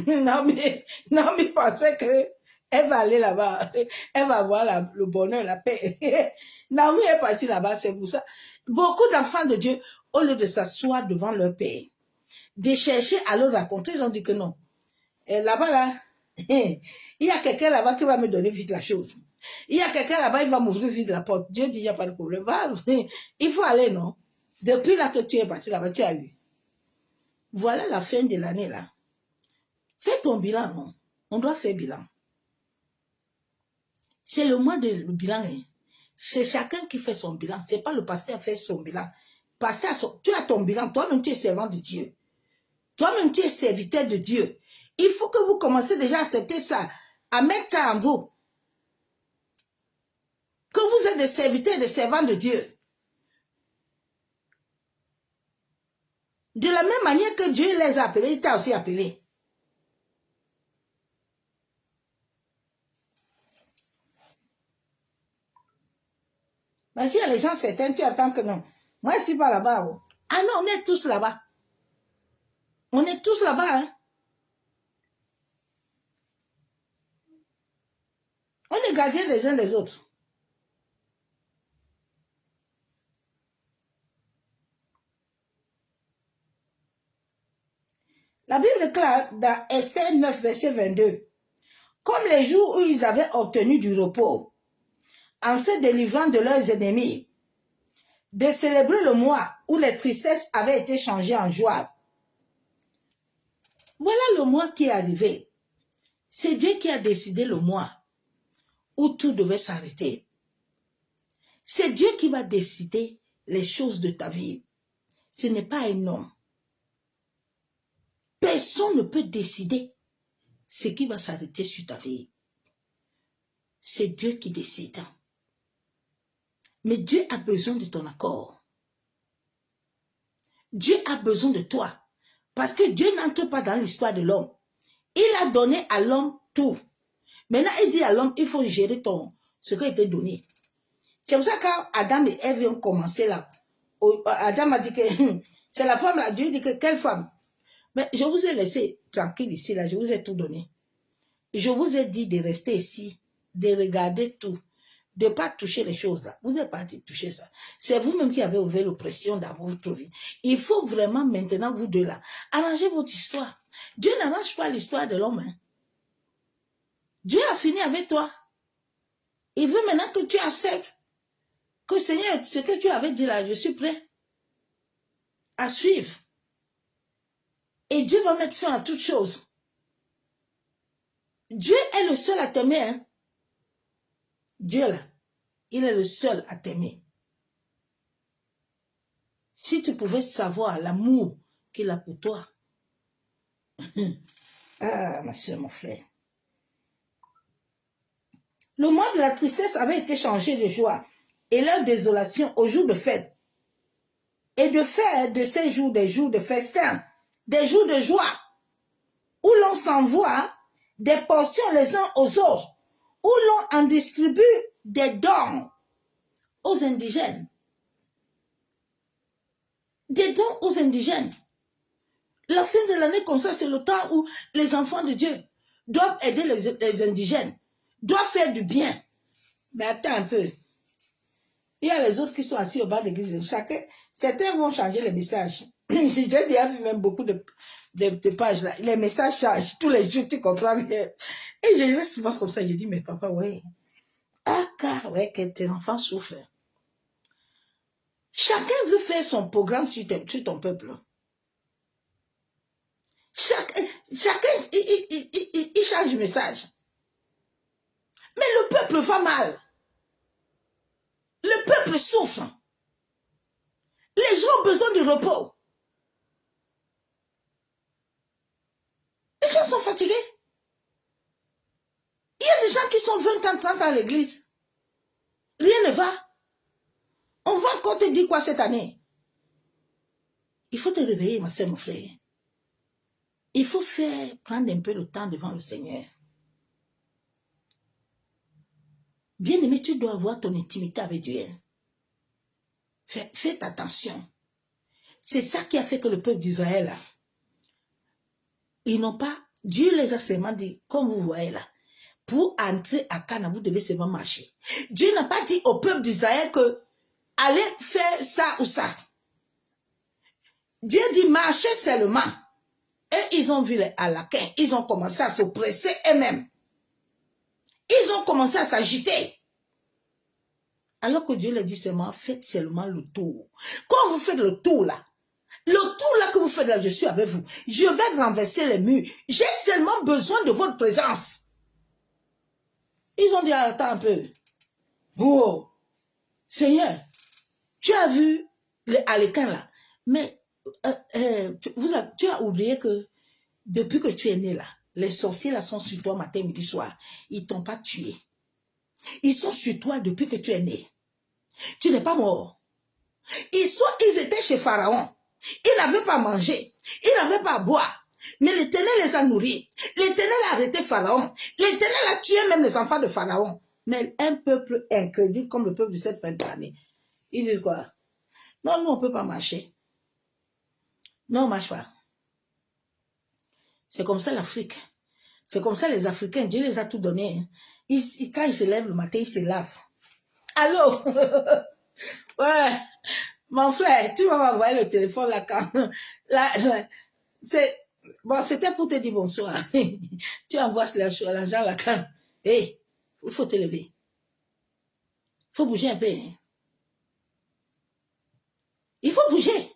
Naomi pensait qu'elle va aller là-bas, elle va avoir le bonheur, la paix. Naomi est partie là-bas, c'est pour ça. Beaucoup d'enfants de Dieu, au lieu de s'asseoir devant leur père, de chercher à le raconter, ils ont dit que non. Et là-bas, là, il y a quelqu'un là-bas qui va me donner vite la chose. Il y a quelqu'un là-bas, il va m'ouvrir vite la porte. Dieu dit, il n'y a pas de problème. Va, il faut aller, non? Depuis là que tu es parti là-bas, tu as eu. Voilà la fin de l'année, là. Fais ton bilan, non? On doit faire bilan. C'est le mois de bilan. Hein. C'est chacun qui fait son bilan. Ce n'est pas le pasteur qui fait son bilan. Pasteur, tu as ton bilan. Toi-même, tu es servant de Dieu. Toi-même, tu es serviteur de Dieu. Il faut que vous commencez déjà à accepter ça, à mettre ça en vous. Que vous êtes des serviteurs et des servants de Dieu. De la même manière que Dieu les a appelés, il t'a aussi appelé. Mais s'il y a les gens certains, tu attends que non. Moi, je ne suis pas là-bas. Oh. Ah non, on est tous là-bas. On est tous là-bas. Hein. On est gardiens les uns des autres. La Bible déclare dans Esther 9, verset 22, comme les jours où ils avaient obtenu du repos, en se délivrant de leurs ennemis, de célébrer le mois où les tristesses avaient été changées en joie. Voilà le mois qui est arrivé. C'est Dieu qui a décidé le mois où tout devait s'arrêter. C'est Dieu qui va décider les choses de ta vie. Ce n'est pas un homme. Personne ne peut décider ce qui va s'arrêter sur ta vie. C'est Dieu qui décide. Mais Dieu a besoin de ton accord. Dieu a besoin de toi. Parce que Dieu n'entre pas dans l'histoire de l'homme. Il a donné à l'homme tout. Maintenant, il dit à l'homme, il faut gérer ce qui a été donné. C'est pour ça que quand Adam et Ève ont commencé là, Adam a dit que c'est la femme là. Dieu dit que quelle femme? Mais je vous ai laissé tranquille ici là, je vous ai tout donné. Je vous ai dit de rester ici, de regarder tout, de ne pas toucher les choses là. Vous n'avez pas dit toucher ça. C'est vous-même qui avez ouvert l'oppression dans votre vie. Il faut vraiment maintenant, vous deux là, arranger votre histoire. Dieu n'arrange pas l'histoire de l'homme. Hein. Dieu a fini avec toi. Il veut maintenant que tu acceptes que Seigneur, ce que tu avais dit là, je suis prêt à suivre. Et Dieu va mettre fin à toutes choses. Dieu est le seul à t'aimer. Hein? Dieu là, il est le seul à t'aimer. Si tu pouvais savoir l'amour qu'il a pour toi. Ah, ma soeur, mon frère. Le mois de la tristesse avait été changé de joie et leur désolation au jour de fête. Et de faire de ces jours des jours de festin, des jours de joie, où l'on s'envoie des portions les uns aux autres, où l'on en distribue des dons aux indigènes. Des dons aux indigènes. La fin de l'année comme ça, c'est le temps où les enfants de Dieu doivent aider les indigènes, doivent faire du bien. Mais attends un peu. Il y a les autres qui sont assis au bas de l'église. Certains vont changer les messages. J'ai déjà vu même beaucoup de pages là. Les messages changent tous les jours, tu comprends? Et je reste souvent comme ça. Je dis, mais papa, ouais. Ah, car, ouais, que tes enfants souffrent. Chacun veut faire son programme sur ton peuple. Chacun, il change de message. Mais le peuple va mal. Le peuple souffre. Les gens ont besoin de repos. Les gens sont fatigués. Il y a des gens qui sont 20 ans, 30 ans à l'église. Rien ne va. On va encore te dire quoi cette année? Il faut te réveiller, ma soeur, mon frère. Il faut prendre un peu le temps devant le Seigneur. Bien-aimé, tu dois avoir ton intimité avec Dieu. Faites attention. C'est ça qui a fait que le peuple d'Israël, ils n'ont pas, Dieu les a seulement dit, comme vous voyez là, pour entrer à Cana, vous devez seulement marcher. Dieu n'a pas dit au peuple d'Israël que allez faire ça ou ça. Dieu dit marchez seulement. Et ils ont vu les Alaquins, ils ont commencé à se presser eux-mêmes. Ils ont commencé à s'agiter. Alors que Dieu leur dit seulement, faites seulement le tour. Quand vous faites le tour là que vous faites là, je suis avec vous. Je vais renverser les murs. J'ai seulement besoin de votre présence. Ils ont dit, attends un peu. Oh, Seigneur, tu as vu les Alaquins là. Mais tu as oublié que depuis que tu es né là, les sorciers là sont sur toi matin, midi, soir. Ils t'ont pas tué. Ils sont sur toi depuis que tu es né. Tu n'es pas mort. Ils étaient chez Pharaon. Ils n'avaient pas mangé. Ils n'avaient pas à boire. Mais l'Éternel les a nourris. L'Éternel a arrêté Pharaon. L'Éternel a tué même les enfants de Pharaon. Mais un peuple incrédule comme le peuple de cette fin d'année, ils disent quoi? Non, nous on ne peut pas marcher. Non, on ne marche pas. C'est comme ça l'Afrique. C'est comme ça les Africains. Dieu les a tout donné. Quand ils se lèvent le matin, ils se lavent. Allô? Ouais. Mon frère, tu vas m'envoyer le téléphone là quand... Bon, c'était pour te dire bonsoir. Tu envoies l'argent là quand... Hé, il faut te lever. Il faut bouger un peu. Hein. Il faut bouger.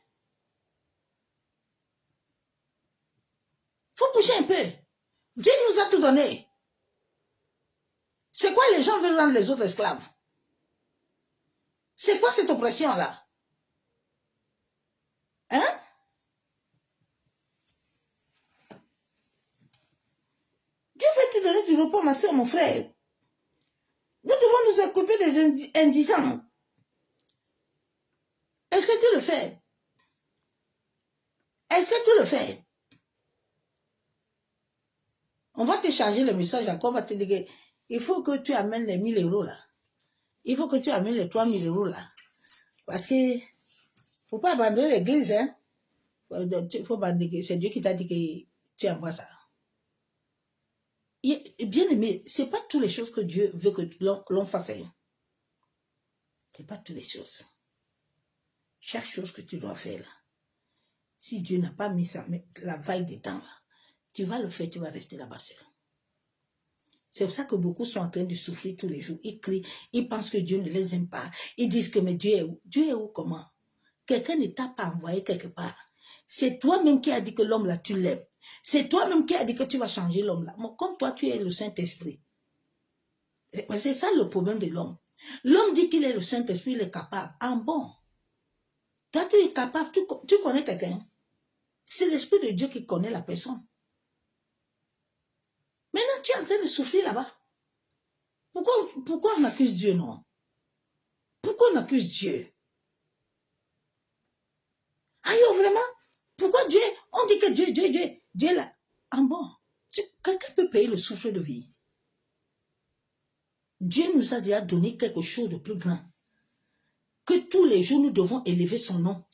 Il faut bouger un peu. Dieu nous a tout donné. C'est quoi les gens veulent rendre les autres esclaves? C'est quoi cette oppression-là? Hein? Dieu veut te donner du repos, ma soeur, mon frère. Nous devons nous occuper des indigents. Est-ce que tu le fais? Est-ce que tu le fais? On va te charger le message encore, on va te dire qu'il faut que tu amènes les 1000 euros là. Il faut que tu amènes les 3000 euros là. Parce que ne faut pas abandonner l'église, hein. Faut abandonner, c'est Dieu qui t'a dit que tu envoies ça. Bien aimé, ce n'est pas toutes les choses que Dieu veut que l'on fasse. Ce n'est pas toutes les choses. Chaque chose que tu dois faire là, si Dieu n'a pas mis la vaille dedans là, tu vas le faire, tu vas rester là-bas seul. C'est pour ça que beaucoup sont en train de souffrir tous les jours. Ils crient, ils pensent que Dieu ne les aime pas. Ils disent que mais Dieu est où? Dieu est où comment? Quelqu'un ne t'a pas envoyé quelque part. C'est toi-même qui as dit que l'homme là, tu l'aimes. C'est toi-même qui as dit que tu vas changer l'homme là. Comme toi, tu es le Saint-Esprit. C'est ça le problème de l'homme. L'homme dit qu'il est le Saint-Esprit, il est capable. En bon. Toi, tu es capable, tu connais quelqu'un. C'est l'Esprit de Dieu qui connaît la personne. Maintenant, tu es en train de souffrir là-bas. Pourquoi on accuse Dieu, non? Pourquoi on accuse Dieu? Aïe, vraiment? Pourquoi Dieu? On dit que Dieu là. En bon. Quelqu'un peut payer le souffle de vie. Dieu nous a déjà donné quelque chose de plus grand. Que tous les jours, nous devons élever son nom.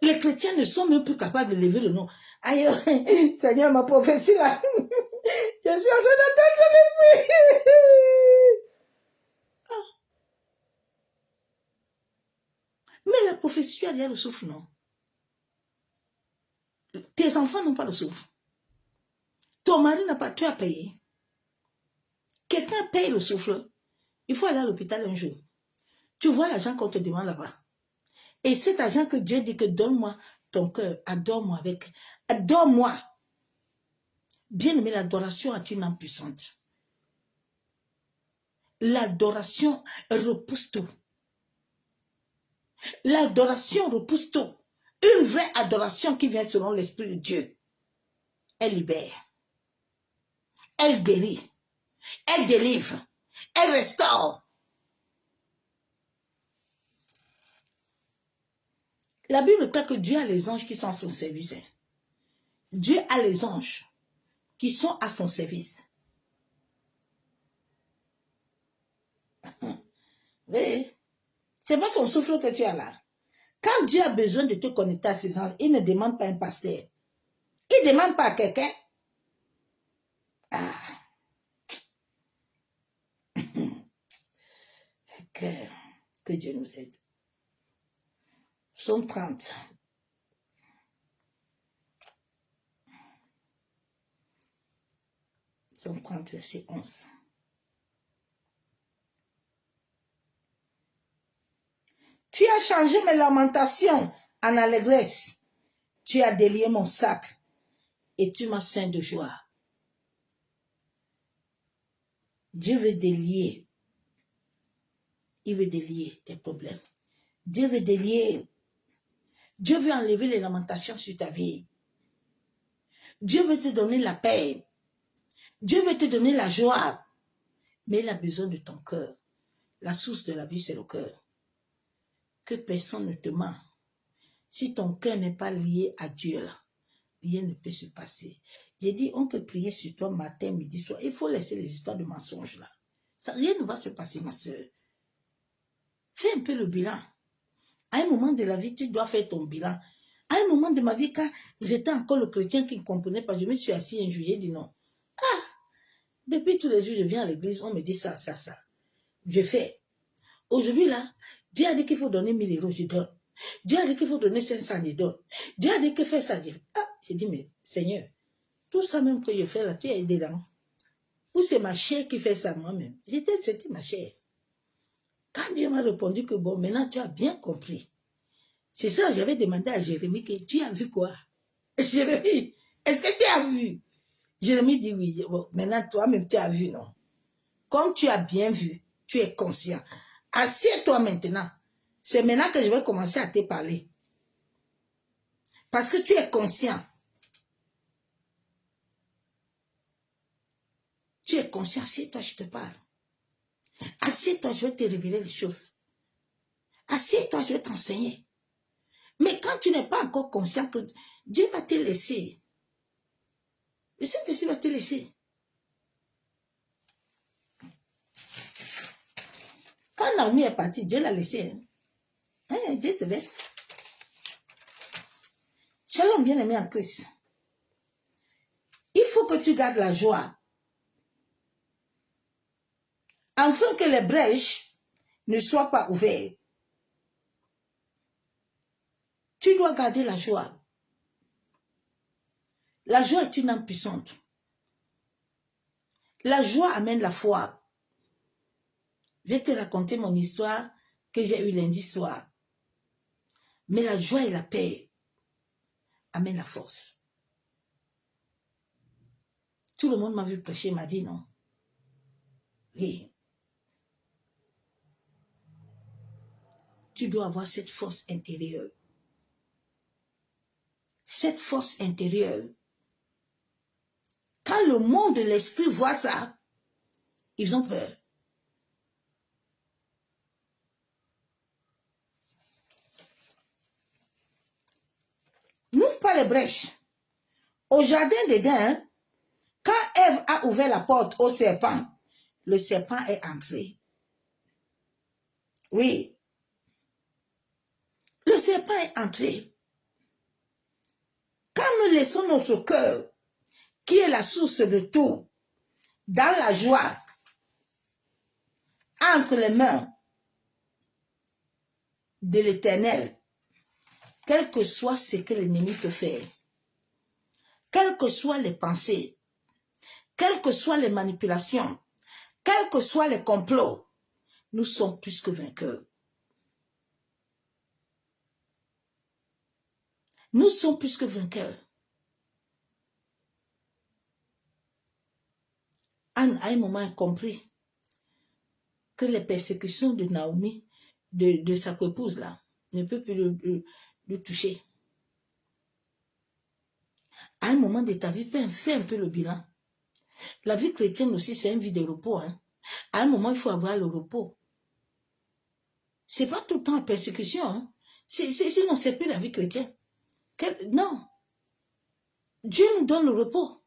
Les chrétiens ne sont même plus capables d'élever le nom. Aïe, Seigneur, ma prophétie là. Je suis en train d'attendre depuis. Mais la prophétie, tu as déjà le souffle, non? Tes enfants n'ont pas le souffle. Ton mari n'a pas, tu as payé. Quelqu'un paye le souffle. Il faut aller à l'hôpital un jour. Tu vois l'argent qu'on te demande là-bas. Et cet argent que Dieu dit que donne-moi ton cœur, adore-moi avec. Adore-moi. Bien-aimé, l'adoration est une âme puissante. L'adoration repousse tout. L'adoration repousse tout. Une vraie adoration qui vient selon l'Esprit de Dieu. Elle libère. Elle guérit. Elle délivre. Elle restaure. La Bible dit que Dieu a les anges qui sont à son service. Dieu a les anges qui sont à son service. Oui. C'est pas son souffle que tu as là. Quand Dieu a besoin de te connecter à ses anges, il ne demande pas un pasteur. Il ne demande pas à quelqu'un. Ah. Que Dieu nous aide. Psaume 30. Psaume 30, verset 11. Tu as changé mes lamentations en allégresse. Tu as délié mon sac et tu m'as ceint de joie. Dieu veut délier. Il veut délier tes problèmes. Dieu veut délier. Dieu veut enlever les lamentations sur ta vie. Dieu veut te donner la paix. Dieu veut te donner la joie. Mais il a besoin de ton cœur. La source de la vie, c'est le cœur. Que personne ne te ment. Si ton cœur n'est pas lié à Dieu, là, rien ne peut se passer. J'ai dit, on peut prier sur toi matin, midi, soir. Il faut laisser les histoires de mensonges là. Ça, rien ne va se passer, ma soeur. Fais un peu le bilan. À un moment de la vie, tu dois faire ton bilan. À un moment de ma vie, quand j'étais encore le chrétien qui ne comprenait pas, je me suis assis un jour, j'ai dit non. Ah, depuis tous les jours, je viens à l'église, on me dit ça, ça, ça. Je fais. Aujourd'hui, là, Dieu a dit qu'il faut donner 1000 euros, je donne. Dieu a dit qu'il faut donner 500, je donne. Dieu a dit qu'il fait ça, je fais. Ah, j'ai dit, mais Seigneur, tout ça même que je fais là, tu es aidé là. Ou c'est ma chair qui fait ça moi-même. C'était ma chair. Quand Dieu m'a répondu que bon, maintenant tu as bien compris. C'est ça, j'avais demandé à Jérémie que tu as vu quoi? Jérémie, est-ce que tu as vu? Jérémie dit oui. Bon, maintenant toi-même tu as vu, non? Comme tu as bien vu, tu es conscient. Assieds-toi maintenant. C'est maintenant que je vais commencer à te parler. Parce que tu es conscient. Tu es conscient, assieds-toi, je te parle. Assieds-toi, je vais te révéler les choses. Assieds-toi, je vais t'enseigner. Mais quand tu n'es pas encore conscient que Dieu va te laisser, le Saint-Esprit va te laisser. Quand Naomi est partie, Dieu l'a laissé. Hein, Dieu te laisse. Shalom, bien-aimé en Christ. Il faut que tu gardes la joie. Afin que les brèches ne soient pas ouvertes. Tu dois garder la joie. La joie est une âme puissante. La joie amène la foi. Je vais te raconter mon histoire que j'ai eue lundi soir. Mais la joie et la paix amènent la force. Tout le monde m'a vu prêcher, m'a dit non. Oui. Tu dois avoir cette force intérieure. Cette force intérieure. Quand le monde de l'esprit voit ça, ils ont peur. N'ouvre pas les brèches. Au jardin d'Éden, quand Ève a ouvert la porte au serpent, le serpent est entré. Oui. Le serpent est entré. Quand nous laissons notre cœur, qui est la source de tout, dans la joie, entre les mains de l'Éternel, quel que soit ce que l'ennemi peut faire, quelles que soient les pensées, quelles que soient les manipulations, quels que soient les complots, nous sommes plus que vainqueurs. Nous sommes plus que vainqueurs. Anne, à un moment, a compris que les persécutions de Naomi, de sa épouse là, ne peuvent plus le toucher. À un moment de ta vie, fais un peu le bilan. La vie chrétienne aussi, c'est une vie de repos. Hein. À un moment, il faut avoir le repos. Ce n'est pas tout le temps la persécution. Hein. Sinon, c'est plus la vie chrétienne. Non. Dieu nous donne le repos.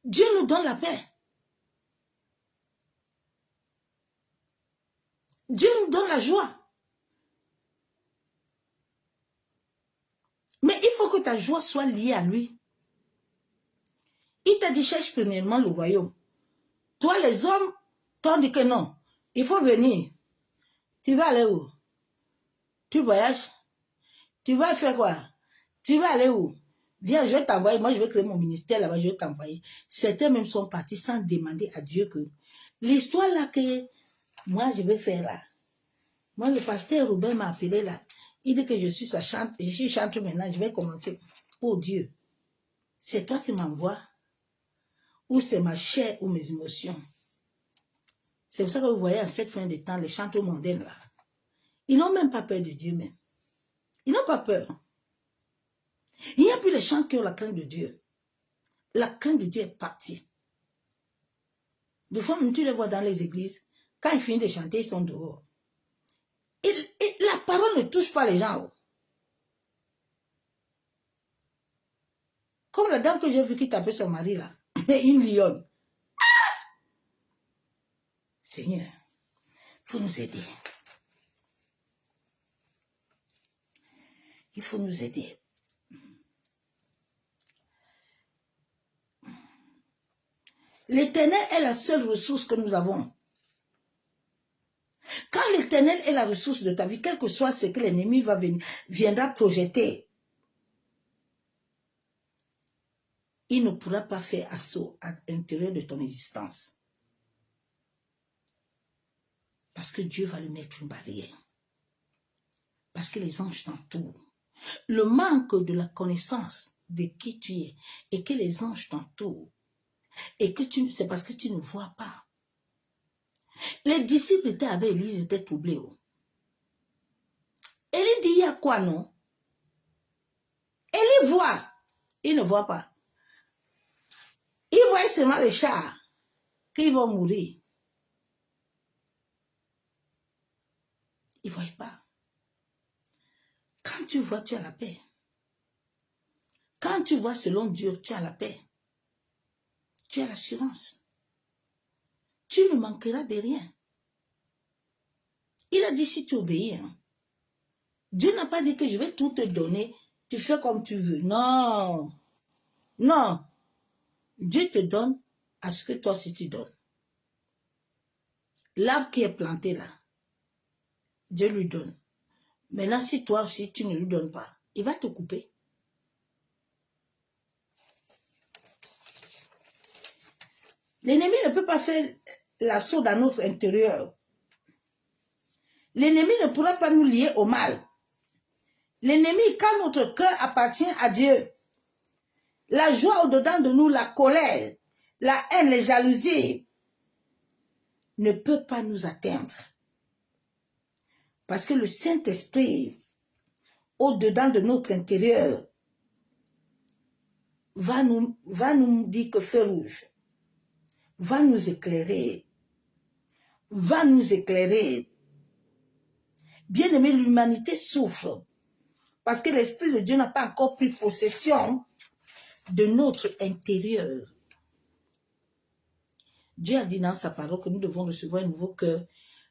Dieu nous donne la paix. Dieu nous donne la joie. Mais il faut que ta joie soit liée à lui. Il t'a dit, cherche premièrement le royaume. Toi, les hommes, t'ont dit que non. Il faut venir. Tu vas aller où? Tu voyages? Tu vas faire quoi? Tu vas aller où? Viens, je vais t'envoyer. Moi, je vais créer mon ministère là-bas, je vais t'envoyer. Certains même sont partis sans demander à Dieu que l'histoire là que moi, je vais faire là. Moi, le pasteur Robert m'a appelé là. Il dit que je suis chanteuse maintenant, je vais commencer. Oh Dieu, c'est toi qui m'envoies. Ou c'est ma chair ou mes émotions. C'est pour ça que vous voyez à cette fin de temps, les chanteurs mondains là. Ils n'ont même pas peur de Dieu même. Ils n'ont pas peur. Il n'y a plus les chants qui ont la crainte de Dieu. La crainte de Dieu est partie. Des fois, même tu les vois dans les églises, quand ils finissent de chanter, ils sont dehors. Et la parole ne touche pas les gens. Comme la dame que j'ai vue qui tapait son mari là. Mais une lionne. Ah! Seigneur, il faut nous aider. Il faut nous aider. L'Éternel est la seule ressource que nous avons. Quand l'Éternel est la ressource de ta vie, quel que soit ce que l'ennemi viendra projeter, il ne pourra pas faire assaut à l'intérieur de ton existence. Parce que Dieu va lui mettre une barrière. Parce que les anges t'entourent. Le manque de la connaissance de qui tu es et que les anges t'entourent et que c'est parce que tu ne vois pas. Les disciples étaient avec Élie, ils étaient troublés. Élie dit, il y a quoi, non? Élie voit. Il ne voit pas. Il voit seulement les chars qui vont mourir. Il ne voit pas. Quand tu vois, tu as la paix. Quand tu vois selon Dieu, tu as la paix. Tu as l'assurance. Tu ne manqueras de rien. Il a dit si tu obéis. Hein. Dieu n'a pas dit que je vais tout te donner. Tu fais comme tu veux. Non. Non. Dieu te donne à ce que toi aussi tu donnes. L'arbre qui est planté là, Dieu lui donne. Maintenant, si toi aussi tu ne lui donnes pas, il va te couper. L'ennemi ne peut pas faire l'assaut dans notre intérieur. L'ennemi ne pourra pas nous lier au mal. L'ennemi, quand notre cœur appartient à Dieu, la joie au-dedans de nous, la colère, la haine, les jalousies, ne peut pas nous atteindre. Parce que le Saint-Esprit, au-dedans de notre intérieur, va nous dire que feu rouge, va nous éclairer, Bien-aimé, l'humanité souffre parce que l'Esprit de Dieu n'a pas encore pris possession de notre intérieur. Dieu a dit dans sa parole que nous devons recevoir un nouveau cœur.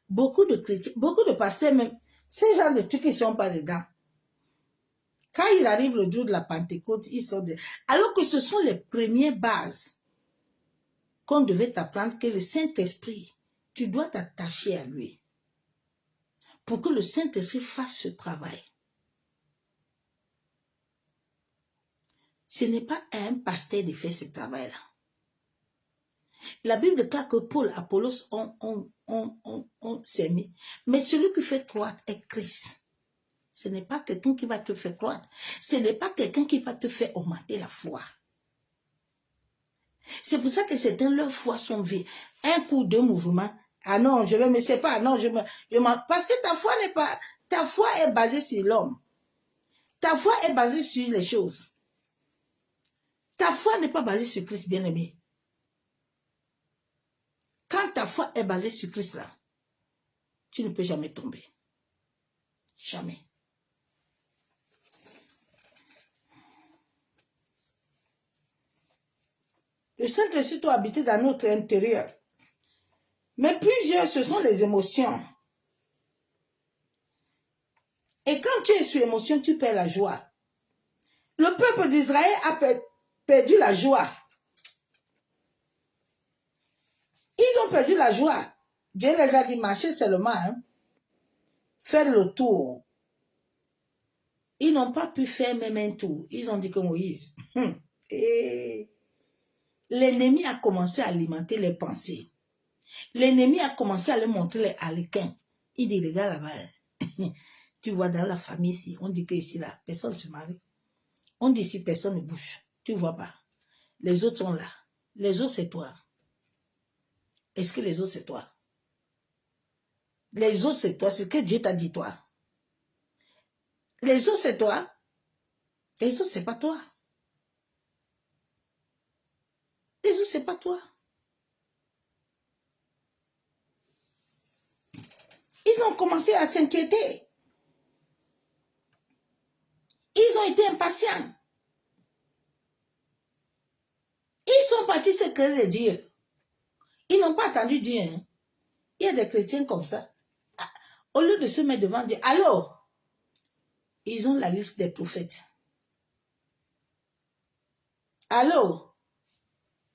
Beaucoup de chrétiens, beaucoup de pasteurs même, ces gens de trucs qui ne sont pas dedans. Quand ils arrivent le jour de la Pentecôte, ils sont dedans. Alors que ce sont les premières bases qu'on devait t'apprendre, que le Saint-Esprit, tu dois t'attacher à lui pour que le Saint-Esprit fasse ce travail. Ce n'est pas à un pasteur de faire ce travail-là. La Bible déclare que Paul, Apollos ont s'aimé. Mais celui qui fait croître est Christ. Ce n'est pas quelqu'un qui va te faire croître. Ce n'est pas quelqu'un qui va te faire augmenter la foi. C'est pour ça que certains, leur foi sont vides. Un coup de mouvement. Ah non, je ne me sais pas. Non, parce que ta foi n'est pas... Ta foi est basée sur l'homme. Ta foi est basée sur les choses. Ta foi n'est pas basée sur Christ, bien-aimé. Quand ta foi est basée sur Christ, là, tu ne peux jamais tomber. Jamais. Le Saint-Esprit doit habiter dans notre intérieur. Mais plusieurs, ce sont les émotions. Et quand tu es sur émotion, tu perds la joie. Le peuple d'Israël a perdu la joie. Ils ont perdu la joie. Dieu les a dit, marchez seulement, hein. Faire le tour. Ils n'ont pas pu faire même un tour. Ils ont dit que Moïse. Et l'ennemi a commencé à alimenter les pensées. L'ennemi a commencé à leur montrer les harlequins. Il dit, les gars là-bas, hein, tu vois dans la famille ici, on dit que ici là, personne ne se marie. On dit ici, personne ne bouge. Tu vois pas. Les autres sont là. Les autres, c'est toi. Est-ce que les autres, c'est toi? Les autres, c'est toi. C'est ce que Dieu t'a dit, toi. Les autres, c'est toi. Les autres, c'est pas toi. Les autres, c'est pas toi. Ils ont commencé à s'inquiéter. Ils ont été impatients. Ils sont partis se créer des dieux. Ils n'ont pas attendu Dieu. Hein. Il y a des chrétiens comme ça. Au lieu de se mettre devant Dieu, allô, ils ont la liste des prophètes. Allô,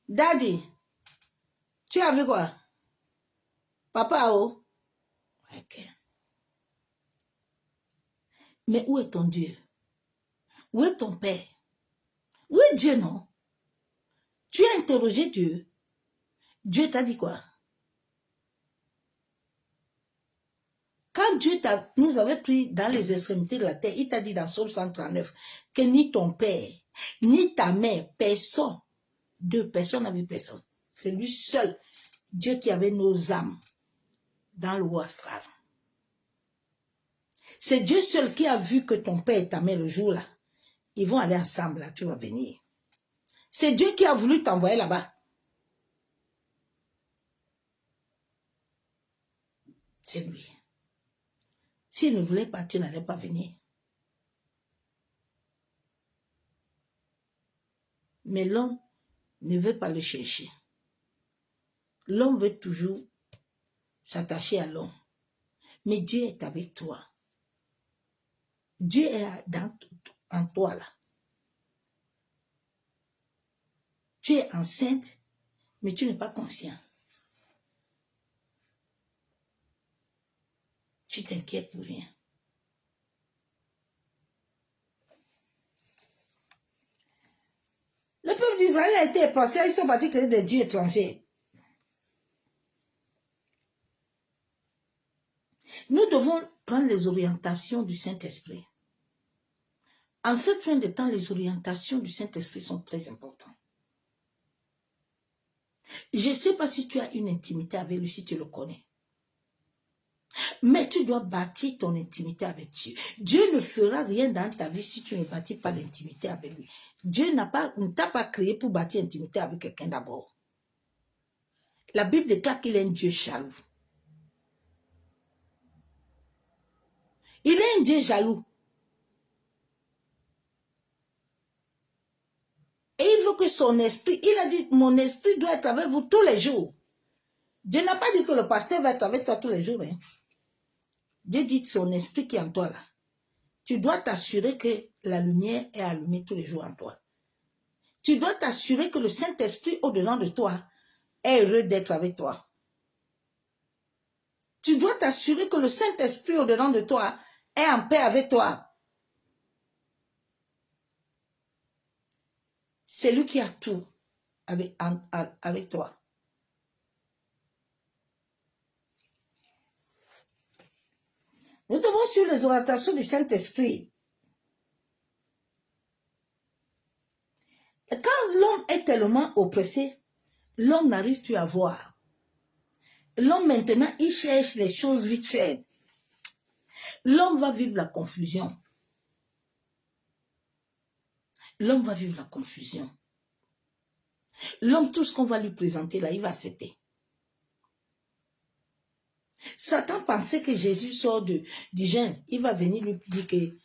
daddy, tu as vu quoi? Papa, oh. Ok. Mais où est ton Dieu? Où est ton Père? Où est Dieu, non? Tu as interrogé Dieu. Dieu t'a dit quoi? Quand Dieu nous avait pris dans les extrémités de la terre, il t'a dit dans Psaume 139 que ni ton père, ni ta mère, personne, deux personnes n'avaient personne. C'est lui seul, Dieu qui avait nos âmes dans le haut astral. C'est Dieu seul qui a vu que ton père et ta mère le jour-là, ils vont aller ensemble, là, tu vas venir. C'est Dieu qui a voulu t'envoyer là-bas. C'est lui. S'il ne voulait pas, tu n'allais pas venir. Mais l'homme ne veut pas le chercher. L'homme veut toujours s'attacher à l'homme. Mais Dieu est avec toi. Dieu est en toi là. Tu es enceinte, mais tu n'es pas conscient. Tu t'inquiètes pour rien. Le peuple d'Israël a été passé, ils sont partis créer des dieux étrangers. Nous devons prendre les orientations du Saint-Esprit. En cette fin de temps, les orientations du Saint-Esprit sont très importantes. Je ne sais pas si tu as une intimité avec lui, si tu le connais. Mais tu dois bâtir ton intimité avec Dieu. Dieu ne fera rien dans ta vie si tu ne bâtis pas d'intimité avec lui. Dieu ne t'a pas créé pour bâtir intimité avec quelqu'un d'abord. La Bible déclare qu'il est un Dieu jaloux. Il est un Dieu jaloux. Et il veut que son esprit, il a dit, mon esprit doit être avec vous tous les jours. Dieu n'a pas dit que le pasteur va être avec toi tous les jours. Hein. Dieu dit son esprit qui est en toi là. Tu dois t'assurer que la lumière est allumée tous les jours en toi. Tu dois t'assurer que le Saint-Esprit au-dedans de toi est heureux d'être avec toi. Tu dois t'assurer que le Saint-Esprit au-dedans de toi est en paix avec toi. C'est lui qui a tout avec toi. Nous devons suivre les orientations du Saint-Esprit. Quand l'homme est tellement oppressé, l'homme n'arrive plus à voir. L'homme maintenant, il cherche les choses vite fait. L'homme va vivre la confusion. L'homme va vivre la confusion. L'homme, tout ce qu'on va lui présenter là, il va accepter. Satan pensait que Jésus sort du jeûne. Il va venir lui dire que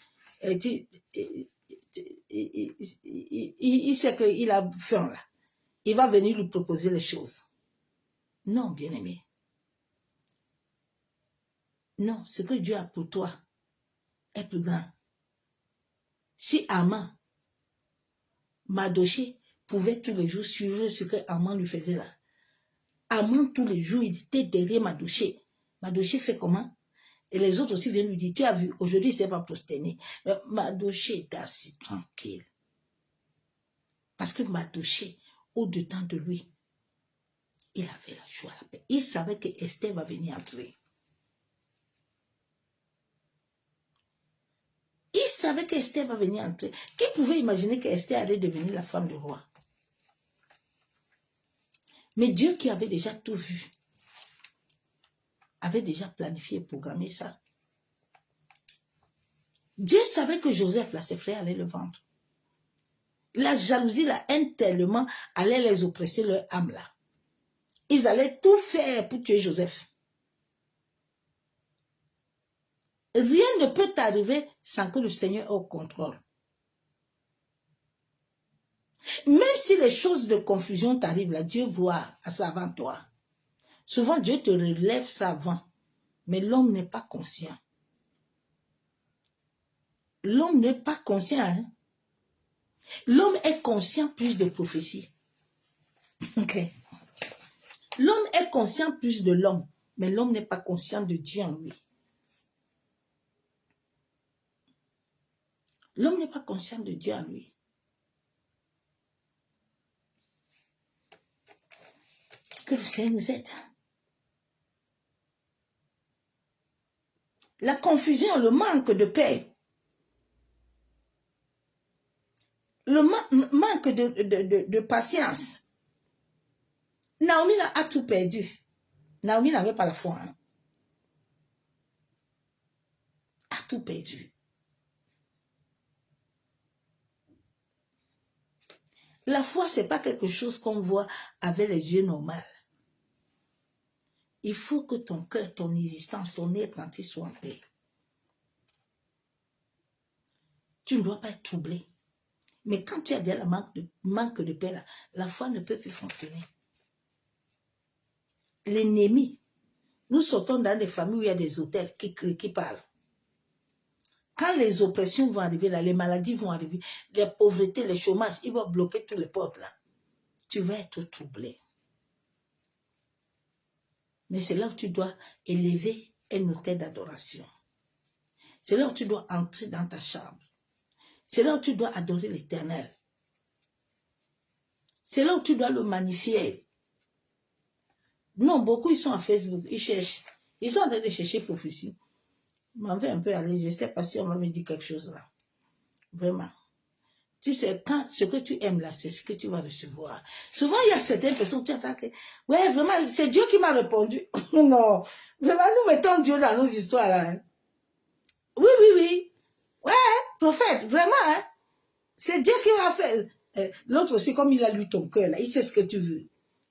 il sait qu'il a faim là. Il va venir lui proposer les choses. Non, bien-aimé. Non, ce que Dieu a pour toi est plus grand. Si Aman, Madoché, pouvait tous les jours suivre ce que Aman lui faisait là. Aman, tous les jours, il était derrière Madoché. Madoché fait comment? Et les autres aussi viennent lui dire, tu as vu, aujourd'hui, il ne s'est pas prosterné. Mais Madoché était assis tranquille. Parce que Madoché, au-dedans de lui, il avait la joie, la paix. Il savait que Esther va venir entrer. Il savait qu'Esther va venir entrer. Qui pouvait imaginer qu'Esther allait devenir la femme du roi? Mais Dieu qui avait déjà tout vu, avait déjà planifié et programmé ça. Dieu savait que Joseph, là, ses frères allaient le vendre. La jalousie, la haine tellement allait les oppresser leur âme là. Ils allaient tout faire pour tuer Joseph. Rien ne peut t'arriver sans que le Seigneur ait au contrôle. Même si les choses de confusion t'arrivent là, Dieu voit ça avant toi. Souvent, Dieu te relève ça avant. Mais l'homme n'est pas conscient. L'homme n'est pas conscient. Hein? L'homme est conscient plus de prophéties. Ok. L'homme est conscient plus de l'homme. Mais l'homme n'est pas conscient de Dieu en lui. L'homme n'est pas conscient de Dieu en lui. Que le Seigneur nous aide. La confusion, le manque de paix, le manque de patience. Naomi a tout perdu. Naomi n'avait pas la foi. Hein. A tout perdu. La foi, ce n'est pas quelque chose qu'on voit avec les yeux normaux. Il faut que ton cœur, ton existence, ton être entier soit en paix. Tu ne dois pas être troublé. Mais quand tu as déjà le manque de paix, là, la foi ne peut plus fonctionner. L'ennemi, nous sortons dans des familles où il y a des hôtels qui crient, qui parlent. Quand les oppressions vont arriver, là, les maladies vont arriver, les pauvretés, les chômages, ils vont bloquer toutes les portes là. Tu vas être troublé. Mais c'est là où tu dois élever un autel d'adoration. C'est là où tu dois entrer dans ta chambre. C'est là où tu dois adorer l'Éternel. C'est là où tu dois le magnifier. Non, beaucoup, ils sont à Facebook, ils cherchent. Ils sont en train de chercher prophétie. Je m'en vais un peu aller, je ne sais pas si on va me dire quelque chose là. Vraiment. Tu sais, quand ce que tu aimes là, c'est ce que tu vas recevoir. Souvent, il y a certaines personnes qui attendent que, ouais, vraiment, c'est Dieu qui m'a répondu. Non, vraiment, nous mettons Dieu dans nos histoires là. Hein. Oui, oui, oui. Ouais, prophète, vraiment, hein. C'est Dieu qui m'a fait. L'autre aussi, comme il a lu ton cœur là, il sait ce que tu veux.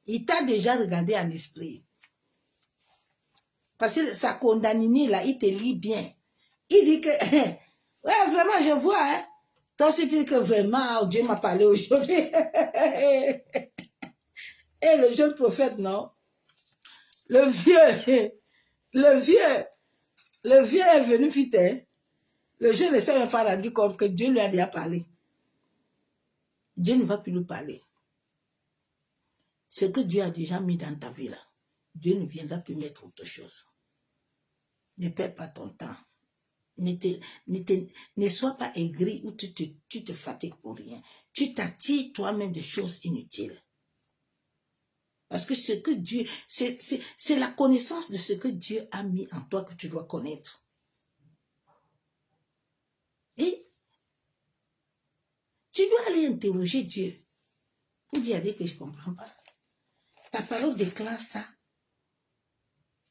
Il t'a déjà regardé en esprit. Parce que sa condamnée là, il te lit bien. Il dit que, ouais, vraiment, je vois, hein. Toi aussi, tu dis que vraiment, Dieu m'a parlé aujourd'hui. Et le jeune prophète, non. Le vieux est venu vite. Hein. Le jeune ne s'est même pas rendu compte que Dieu lui a déjà parlé. Dieu ne va plus lui parler. Ce que Dieu a déjà mis dans ta vie là, Dieu ne viendra plus mettre autre chose. Ne perds pas ton temps. Ne sois pas aigri ou tu te fatigues pour rien. Tu t'attires toi-même des choses inutiles. Parce que ce que Dieu, c'est la connaissance de ce que Dieu a mis en toi que tu dois connaître. Et tu dois aller interroger Dieu pour dire que je ne comprends pas. Ta parole déclare ça.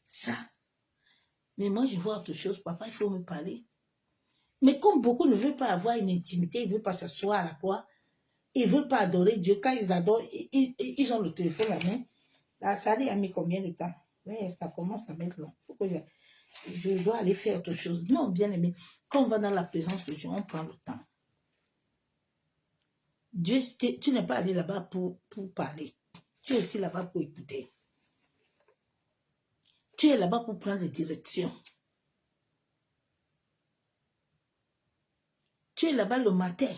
Ça. Mais moi, je vois autre chose. Papa, il faut me parler. Mais comme beaucoup ne veulent pas avoir une intimité, ils ne veulent pas s'asseoir à la croix, ils ne veulent pas adorer Dieu. Quand ils adorent, ils ont le téléphone à la main. Là, ça a mis combien de temps? Oui, ça commence à mettre long. Faut que je dois aller faire autre chose. Non, bien aimé, quand on va dans la présence de Dieu, on prend le temps. Dieu, tu n'es pas allé là-bas pour parler. Tu es aussi là-bas pour écouter. Tu es là-bas pour prendre des directions. Tu es là-bas le matin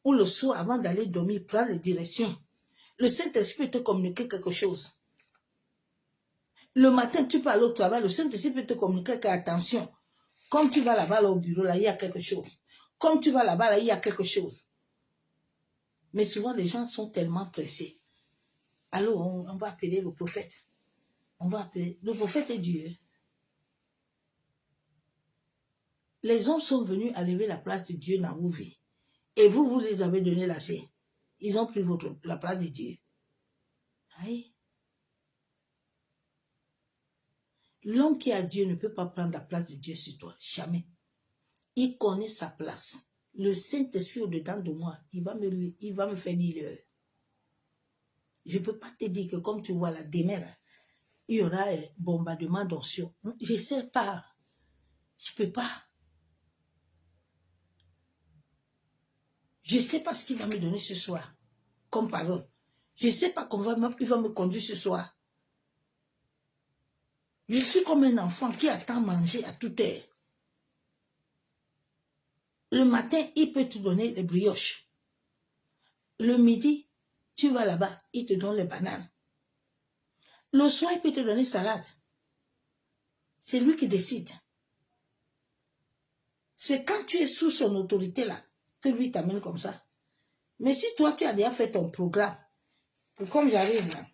ou le soir avant d'aller dormir, prendre les directions. Le Saint-Esprit te communiquer quelque chose. Le matin, tu peux aller au travail, le Saint-Esprit peut te communiquer qu'attention, comme tu vas là-bas au bureau, là, il y a quelque chose. Comme tu vas là-bas, là, il y a quelque chose. Mais souvent, les gens sont tellement pressés. Alors, on va appeler le prophète. On va appeler. Le prophète est Dieu. Les hommes sont venus à lever la place de Dieu dans vos vies. Et vous les avez donné l'accès. Ils ont pris la place de Dieu. Aïe. L'homme qui a Dieu ne peut pas prendre la place de Dieu sur toi. Jamais. Il connaît sa place. Le Saint-Esprit au-dedans de moi, il va me faire dire l'heure. Je ne peux pas te dire que comme tu vois là, demain, là, il y aura un bombardement d'onction. Je ne sais pas. Je ne peux pas. Je ne sais pas ce qu'il va me donner ce soir comme parole. Je ne sais pas qu'il va me conduire ce soir. Je suis comme un enfant qui attend manger à toute heure. Le matin, il peut te donner des brioches. Le midi, tu vas là-bas, il te donne les bananes. Le soir, il peut te donner salade. C'est lui qui décide. C'est quand tu es sous son autorité là, que lui t'amène comme ça. Mais si toi, tu as déjà fait ton programme, que comme j'arrive là,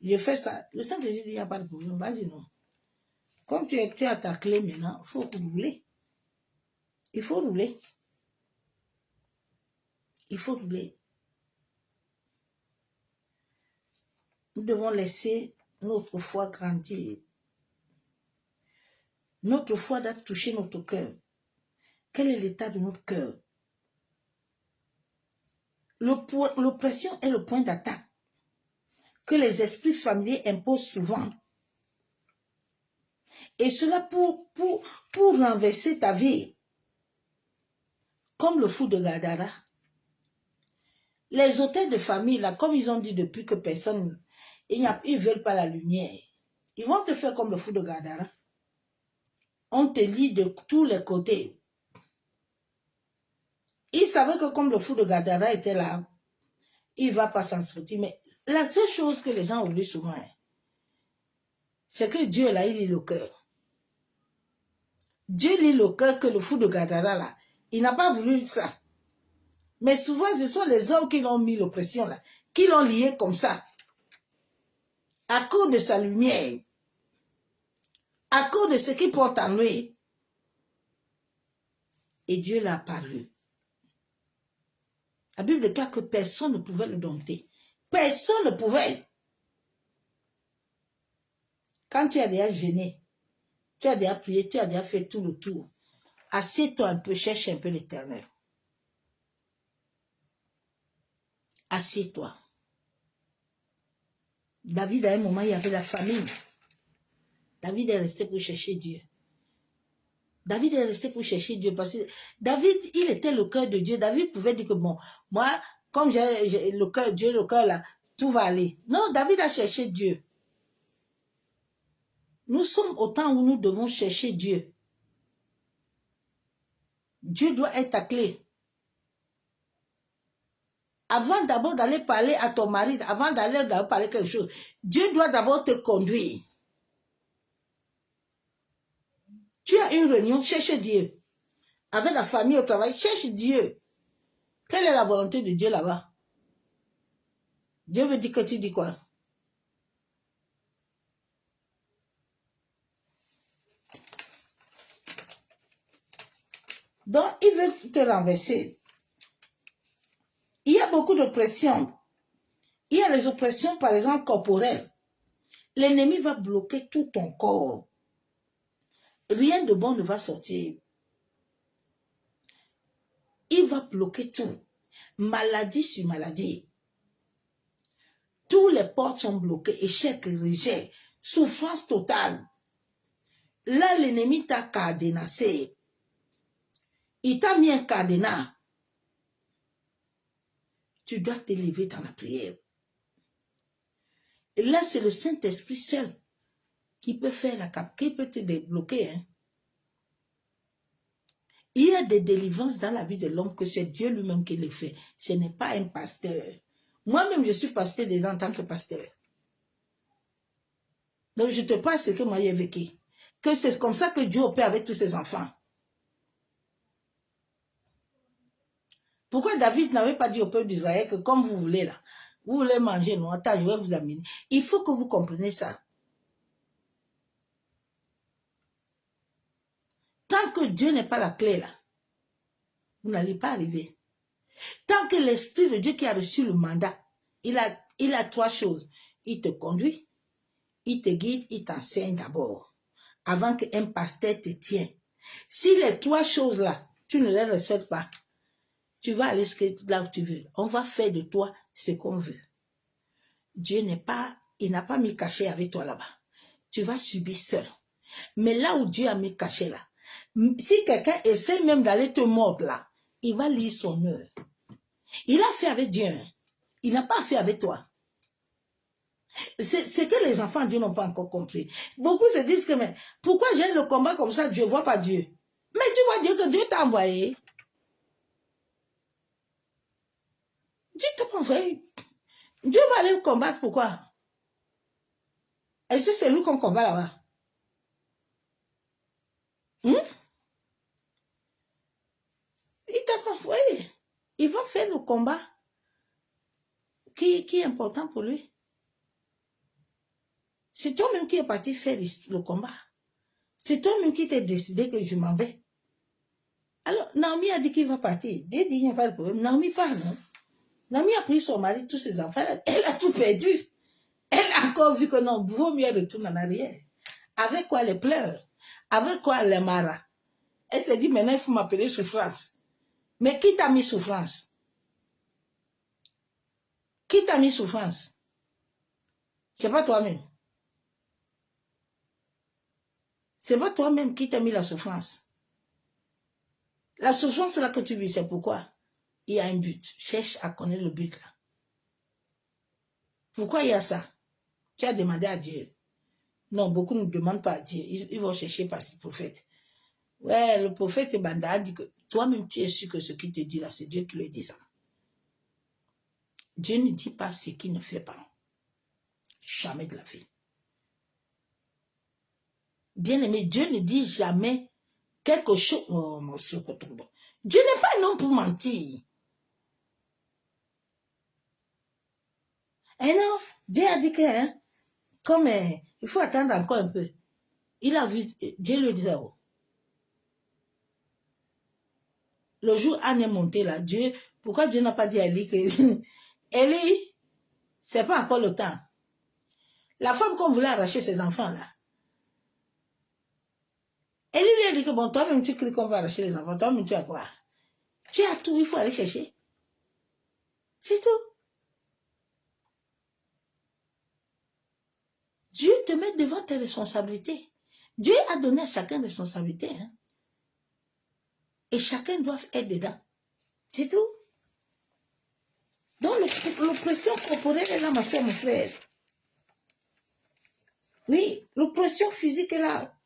je fais ça, le Saint-Esprit dit, il n'y a pas de problème, vas-y non. Comme tu as ta clé maintenant, il faut rouler. Il faut rouler. Il faut rouler. Nous devons laisser notre foi grandir. Notre foi doit toucher notre cœur. Quel est l'état de notre cœur? L'oppression est le point d'attaque que les esprits familiers imposent souvent. Et cela pour renverser ta vie. Comme le fou de Gadara. Les hôtels de famille, là, comme ils ont dit depuis que personne, ils ne veulent pas la lumière. Ils vont te faire comme le fou de Gadara. On te lit de tous les côtés. Ils savaient que comme le fou de Gadara était là, il ne va pas s'en sortir. Mais la seule chose que les gens oublient souvent, c'est que Dieu, là, il lit le cœur. Dieu lit le cœur que le fou de Gadara, là, il n'a pas voulu ça. Mais souvent, ce sont les hommes qui l'ont mis l'oppression, là, qui l'ont lié comme ça. À cause de sa lumière. À cause de ce qu'il porte en lui. Et Dieu l'a apparu. La Bible déclare que personne ne pouvait le dompter. Personne ne pouvait. Quand tu as déjà gêné, tu as déjà prié, tu as déjà fait tout le tour, assieds-toi un peu, cherche un peu l'Éternel. Assieds-toi. David, à un moment, il y avait la famine. David est resté pour chercher Dieu. David est resté pour chercher Dieu parce que David, il était le cœur de Dieu. David pouvait dire que bon, moi, comme j'ai le cœur, Dieu, le cœur là, tout va aller. Non, David a cherché Dieu. Nous sommes au temps où nous devons chercher Dieu. Dieu doit être ta clé. Avant d'abord d'aller parler à ton mari, avant d'aller parler quelque chose, Dieu doit d'abord te conduire. Tu as une réunion, cherche Dieu. Avec la famille au travail, cherche Dieu. Quelle est la volonté de Dieu là-bas? Dieu veut dire que tu dis quoi? Donc, il veut te renverser. Il y a beaucoup de pression. Il y a a les oppressions, par exemple, corporelles, l'ennemi va bloquer tout ton corps. Rien de bon ne va sortir. Il va bloquer tout. Maladie sur maladie. Tous les portes sont bloquées. Échec, rejet, souffrance totale. Là, l'ennemi t'a cadenassé. Il t'a mis un cadenas. Tu dois t'élever dans la prière. Et là, c'est le Saint-Esprit seul qui peut faire la cap, qui peut te débloquer. Hein. Il y a des délivrances dans la vie de l'homme que c'est Dieu lui-même qui les fait. Ce n'est pas un pasteur. Moi-même, je suis pasteur déjà en tant que pasteur. Donc, je te parle ce que moi j'ai vécu. Que c'est comme ça que Dieu opère avec tous ses enfants. Pourquoi David n'avait pas dit au peuple d'Israël que comme vous voulez là, vous voulez manger, non, attends, je vais vous amener. Il faut que vous compreniez ça. Tant que Dieu n'est pas la clé là, vous n'allez pas arriver. Tant que l'Esprit de Dieu qui a reçu le mandat, il a trois choses. Il te conduit, il te guide, il t'enseigne d'abord, avant qu'un pasteur te tienne. Si les trois choses-là, tu ne les respectes pas, tu vas aller là où tu veux. On va faire de toi ce qu'on veut. Dieu n'est pas, il n'a pas mis cachet avec toi là-bas. Tu vas subir seul. Mais là où Dieu a mis cachet là, si quelqu'un essaie même d'aller te mordre là, il va lire son heure. Il a fait avec Dieu. Hein. Il n'a pas fait avec toi. C'est que les enfants de Dieu n'ont pas encore compris. Beaucoup se disent que, mais pourquoi j'ai le combat comme ça, Dieu ne voit pas Dieu. Mais tu vois Dieu que Dieu t'a envoyé. Dieu t'a pas envoyé. Dieu va aller combattre, pourquoi? Est-ce que c'est lui qu'on combat là-bas? Il t'a pas envoyé. Il va faire le combat qui est important pour lui. C'est toi-même qui es parti faire le combat. C'est toi-même qui t'es décidé que je m'en vais. Alors, Naomi a dit qu'il va partir. Dieu dit, il n'y a pas de problème. Naomi part, non? Naomi a pris son mari, tous ses enfants. Elle a tout perdu. Elle a encore vu que non, vaut mieux retourner en arrière. Avec quoi elle pleure? Avec quoi elle marre? Elle s'est dit, maintenant, il faut m'appeler souffrance. Mais qui t'a mis souffrance? Qui t'a mis souffrance? C'est pas toi-même. C'est pas toi-même qui t'a mis la souffrance. La souffrance là que tu vis, c'est pourquoi? Il y a un but. Cherche à connaître le but là. Pourquoi il y a ça? Tu as demandé à Dieu. Non, beaucoup ne demandent pas à Dieu. Ils vont chercher par ce prophète. Ouais, le prophète Banda a dit que toi-même tu es sûr que ce qu'il te dit là, c'est Dieu qui lui dit ça. Dieu ne dit pas ce qu'il ne fait pas. Jamais de la vie. Bien aimé, Dieu ne dit jamais quelque chose. Oh, mon Dieu, Dieu n'est pas un homme pour mentir. Et non, Dieu a dit que, hein, comme il faut attendre encore un peu. Il a vu, Dieu lui disait, oh. Le jour Anne est montée là, Dieu, pourquoi Dieu n'a pas dit à Élie que, Élie, c'est pas encore le temps. La femme qu'on voulait arracher ses enfants là, Élie lui a dit que bon, toi-même tu cries qu'on va arracher les enfants, toi-même tu as quoi? Tu as tout, il faut aller chercher. C'est tout. Dieu te met devant tes responsabilités. Dieu a donné à chacun des responsabilités. Hein? Et chacun doit être dedans. C'est tout. Donc, l'oppression corporelle est là, ma soeur, mon frère. Oui, l'oppression physique est là.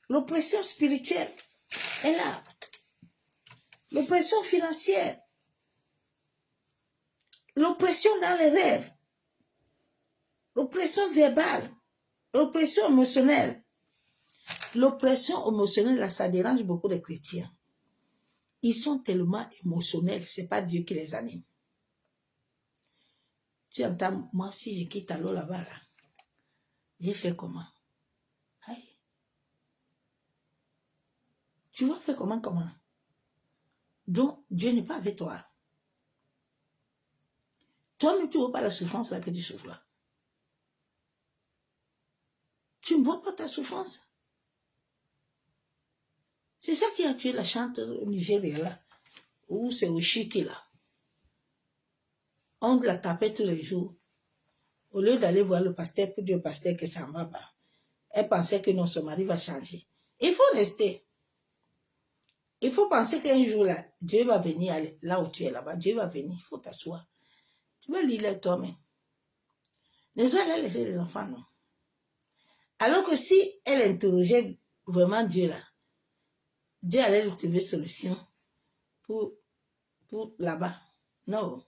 L'oppression spirituelle est là. L'oppression financière. L'oppression dans les rêves. L'oppression verbale. L'oppression émotionnelle. L'oppression émotionnelle, là, ça dérange beaucoup les chrétiens. Ils sont tellement émotionnels, ce n'est pas Dieu qui les anime. Tu entends, moi, si je quitte l'eau là-bas, là, j'ai fait comment? Hey. Tu vas faire comment? Donc, Dieu n'est pas avec toi. Toi-même, tu ne vois pas la souffrance là que tu souffres là. Tu ne vois pas ta souffrance. C'est ça qui a tué la chanteuse au Nigeria là. Ou c'est au Chiki là. On la tapait tous les jours. Au lieu d'aller voir le pasteur pour dire au pasteur que ça ne va pas. Elle pensait que non, son mari va changer. Il faut rester. Il faut penser qu'un jour là, Dieu va venir là où tu es là-bas. Dieu va venir. Il faut t'asseoir. Tu vas lire toi-même. Les autres, elle laisser les enfants, non. Alors que si elle interrogeait vraiment Dieu là, Dieu allait lui trouver solution pour là-bas. Non.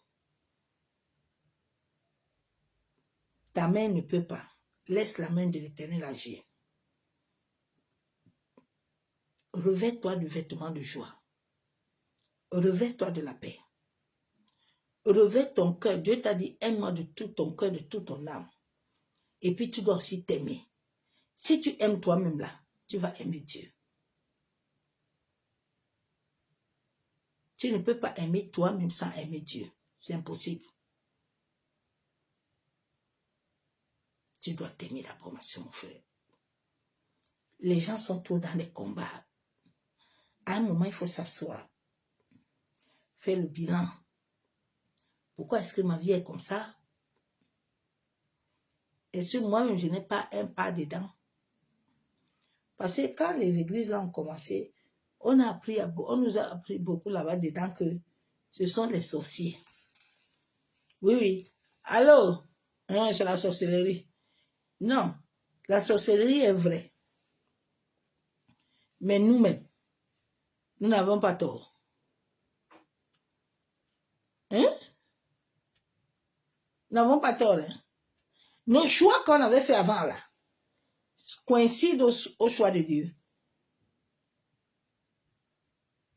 Ta main ne peut pas. Laisse la main de l'Éternel agir. Revêt-toi du vêtement de joie. Revêt-toi de la paix. Revêt ton cœur. Dieu t'a dit, aime-moi de tout ton cœur, de toute ton âme. Et puis tu dois aussi t'aimer. Si tu aimes toi-même là, tu vas aimer Dieu. Tu ne peux pas aimer toi-même sans aimer Dieu. C'est impossible. Tu dois t'aimer d'abord, mon frère. Les gens sont trop dans les combats. À un moment, il faut s'asseoir. Faire le bilan. Pourquoi est-ce que ma vie est comme ça? Est-ce que moi-même, je n'ai pas un pas dedans? Parce que quand les églises ont commencé, on nous a appris beaucoup là-bas dedans que ce sont les sorciers. Oui, oui. Allô? Non, c'est la sorcellerie. Non, la sorcellerie est vraie. Mais nous-mêmes, nous n'avons pas tort. Hein? Nous n'avons pas tort. Hein? Nos choix qu'on avait fait avant là coïncident au choix de Dieu.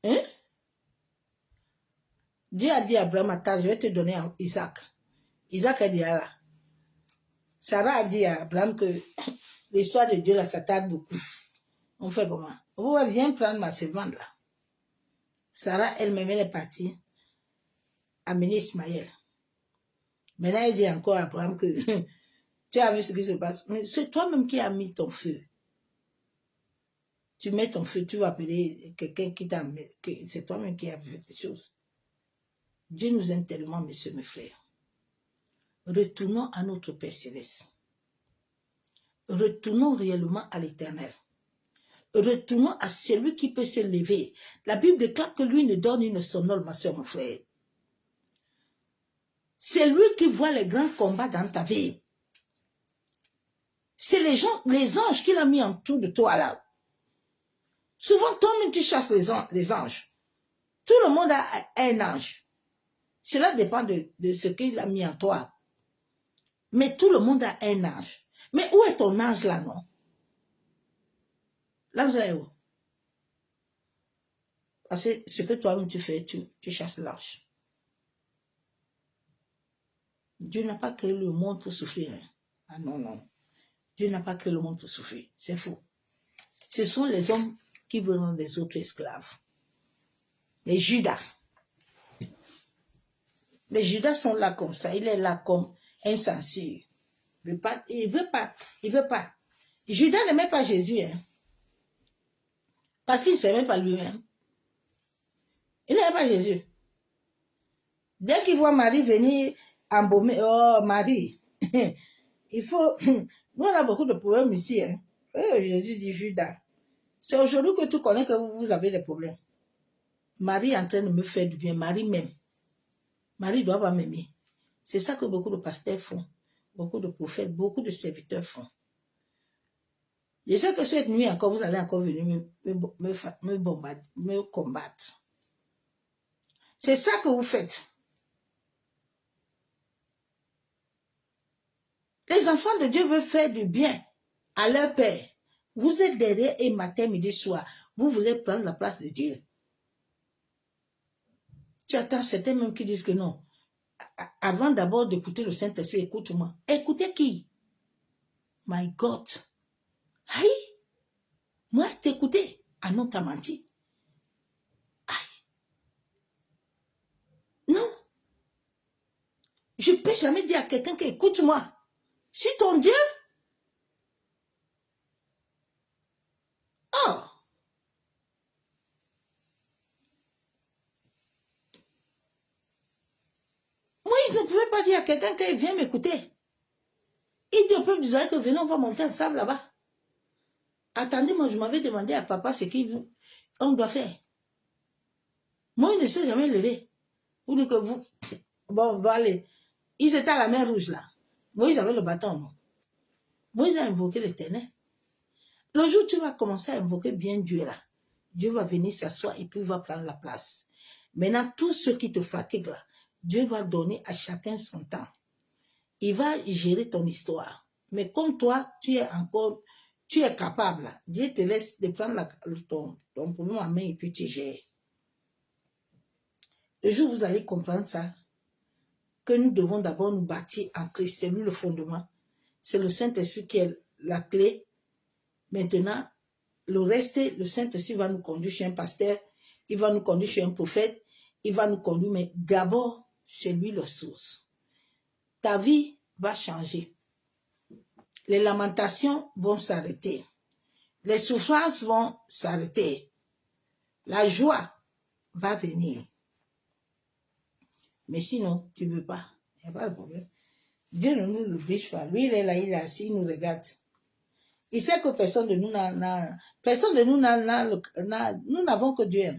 Hein? Dieu a dit à Abraham, attends, je vais te donner Isaac. Isaac a dit là. Sarah a dit à Abraham que l'histoire de Dieu là, ça tarde beaucoup. On fait comment? Vous viens prendre ma servante là. Sarah elle-même, elle est partie amener Ismaël. Maintenant, elle dit encore à Abraham que tu as vu ce qui se passe. Mais c'est toi-même qui as mis ton feu. Tu mets ton feu, tu vas appeler quelqu'un qui t'a mis, que c'est toi-même qui as fait des choses. Dieu nous aime tellement, messieurs, mes frères. Retournons à notre Père Céleste. Retournons réellement à l'Éternel. Retournons à celui qui peut se lever. La Bible déclare que lui ne dort ni ne somnole, ma soeur, mon frère. C'est lui qui voit les grands combats dans ta vie. C'est les anges qu'il a mis en dessous de toi là. Souvent, toi-même, tu chasses les anges. Tout le monde a un ange. Cela dépend de ce qu'il a mis en toi. Mais tout le monde a un ange. Mais où est ton ange là, non? L'ange là est où? Parce que ce que toi-même tu fais, tu chasses l'ange. Dieu n'a pas créé le monde pour souffrir. Hein? Ah non, non. Dieu n'a pas créé le monde pour souffrir. C'est faux. Ce sont les hommes qui veulent des autres esclaves. Les Judas. Les Judas sont là comme ça. Il est là comme insensé. Il veut pas. Judas n'aimait pas Jésus. Hein? Parce qu'il ne s'aimait pas lui-même. Il n'aimait pas Jésus. Dès qu'il voit Marie venir embaumer, oh Marie, il faut... Nous, on a beaucoup de problèmes ici. Hein? Oh, Jésus dit Judas. C'est aujourd'hui que tu connais que vous avez des problèmes. Marie est en train de me faire du bien. Marie m'aime. Marie doit pas m'aimer. C'est ça que beaucoup de pasteurs font. Beaucoup de prophètes, beaucoup de serviteurs font. Je sais que cette nuit encore, vous allez encore venir me bombarder, me combattre. C'est ça que vous faites. Les enfants de Dieu veulent faire du bien à leur Père. Vous êtes derrière et matin, midi, soir. Vous voulez prendre la place de Dieu. Tu attends certains même qui disent que non. Avant d'abord d'écouter le Saint-Esprit, écoute-moi. Écoutez qui? My God. Aïe. Moi, t'écouter. Ah non, t'as menti. Aïe. Non. Je peux jamais dit à quelqu'un que écoute-moi, je suis ton Dieu. Oh. Moïse ne pouvait pas dire à quelqu'un qu'il vient m'écouter. Il dit au peuple d'Israël que venez, on va monter ensemble là-bas. Attendez, moi je m'avais demandé à papa ce qu'on doit faire. Moi, il ne s'est jamais levé. Vous dites que vous... Bon, on va aller. Ils étaient à la mer Rouge là. Moïse avait le bâton, non? Moïse a invoqué l'Éternel. Le jour où tu vas commencer à invoquer bien Dieu là, Dieu va venir s'asseoir et puis il va prendre la place. Maintenant, tout ce qui te fatigue là, Dieu va donner à chacun son temps. Il va gérer ton histoire. Mais comme toi, tu es capable, là, Dieu te laisse de prendre ton problème en main et puis tu gères. Le jour où vous allez comprendre ça, que nous devons d'abord nous bâtir en Christ, c'est lui le fondement. C'est le Saint-Esprit qui est la clé. Maintenant, le reste, le Saint-Esprit va nous conduire chez un pasteur, il va nous conduire chez un prophète, il va nous conduire, mais d'abord, c'est lui la source. Ta vie va changer. Les lamentations vont s'arrêter. Les souffrances vont s'arrêter. La joie va venir. Mais sinon, tu ne veux pas. Il n'y a pas de problème. Dieu ne nous oblige pas. Lui, il est là, il est assis, il nous regarde. Il sait que personne de nous nous n'avons que Dieu.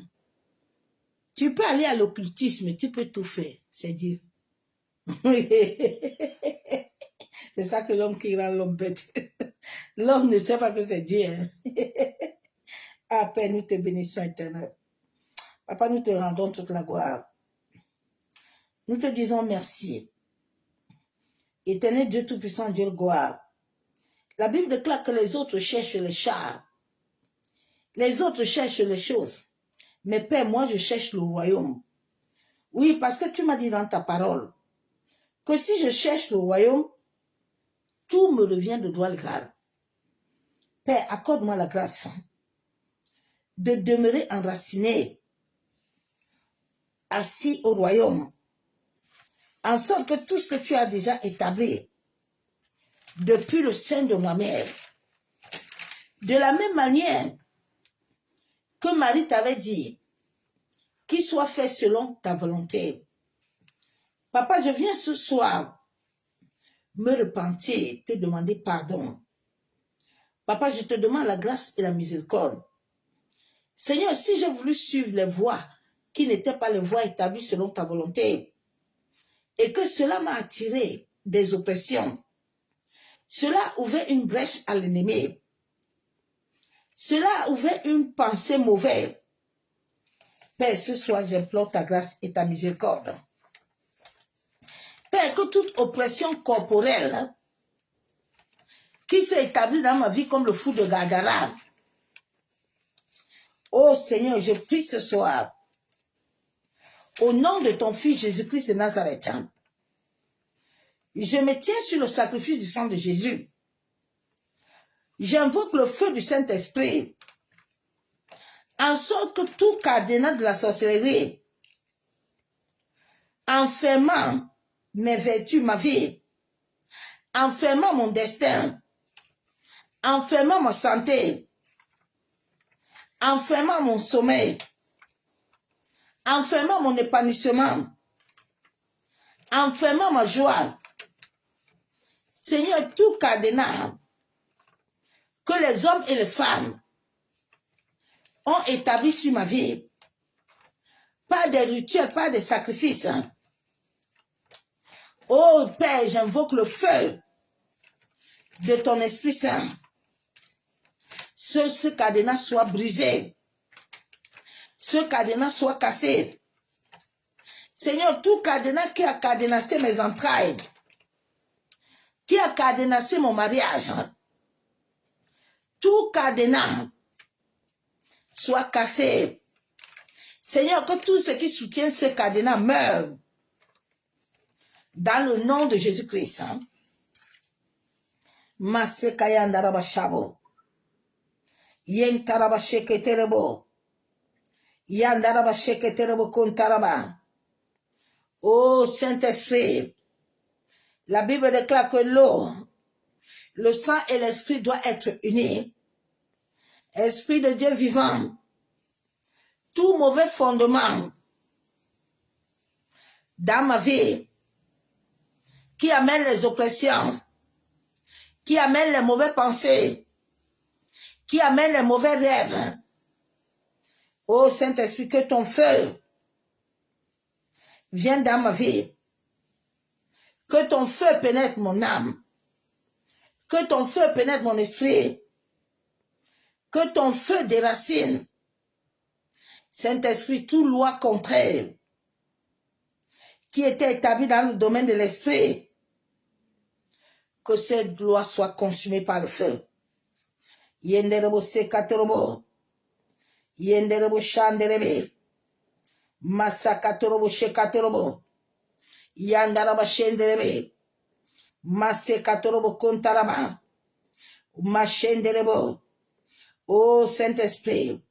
Tu peux aller à l'occultisme, tu peux tout faire. C'est Dieu. C'est ça que l'homme qui rend l'homme bête. L'homme ne sait pas que c'est Dieu. Ah, Père, nous te bénissons éternel. Papa, nous te rendons toute la gloire. Nous te disons merci. Éternel Dieu Tout-Puissant, Dieu de gloire. La Bible déclare que les autres cherchent les chars. Les autres cherchent les choses. Mais Père, moi, je cherche le royaume. Oui, parce que tu m'as dit dans ta parole que si je cherche le royaume, tout me revient de droit légal. Père, accorde-moi la grâce de demeurer enraciné, assis au royaume, en sorte que tout ce que tu as déjà établi depuis le sein de ma mère, de la même manière que Marie t'avait dit, qu'il soit fait selon ta volonté. Papa, je viens ce soir me repentir, te demander pardon. Papa, je te demande la grâce et la miséricorde. Seigneur, si j'ai voulu suivre les voies qui n'étaient pas les voies établies selon ta volonté, et que cela m'a attiré des oppressions, cela ouvrait une brèche à l'ennemi, cela ouvrait une pensée mauvaise. Père, ce soir, j'implore ta grâce et ta miséricorde. Père, que toute oppression corporelle qui s'est établie dans ma vie comme le fou de Gadara, oh Seigneur, je prie ce soir, au nom de ton Fils Jésus-Christ de Nazareth, je me tiens sur le sacrifice du sang de Jésus. J'invoque le feu du Saint-Esprit, en sorte que tout cadenas de la sorcellerie, enfermant mes vertus, ma vie, enfermant mon destin, enfermant ma santé, enfermant mon sommeil, enfermant mon épanouissement, enfermant ma joie. Seigneur, tout cadenas que les hommes et les femmes ont établi sur ma vie, pas des rituels, pas des sacrifices. Oh Père, j'invoque le feu de ton Esprit Saint. Ce cadenas soit brisé. Ce cadenas soit cassé. Seigneur, tout cadenas qui a cadenassé mes entrailles, qui a cadenassé mon mariage, tout cadenas soit cassé. Seigneur, que tout ce qui soutient ce cadenas meure dans le nom de Jésus-Christ. Masekaya ndaraba shabo. Yen taraba sheketerebo. Yandaraba sheketerebo kontaraba. Oh Saint-Esprit, La Bible déclare que l'eau, le sang et l'esprit doivent être unis. Esprit de Dieu vivant, tout mauvais fondement dans ma vie qui amène les oppressions, qui amène les mauvaises pensées, qui amène les mauvais rêves. Ô Saint-Esprit, que ton feu vienne dans ma vie. Que ton feu pénètre mon âme. Que ton feu pénètre mon esprit. Que ton feu déracine. Saint-Esprit, toute loi contraire qui était établie dans le domaine de l'esprit, que cette loi soit consumée par le feu. Yenderebo sekatorobo. Yenderebo shanderebe. Masakatorobo shekatorobo. Yandaraba shenderebe. Masekatorobo kontaraba. Mashenderebo. Ô Saint-Esprit,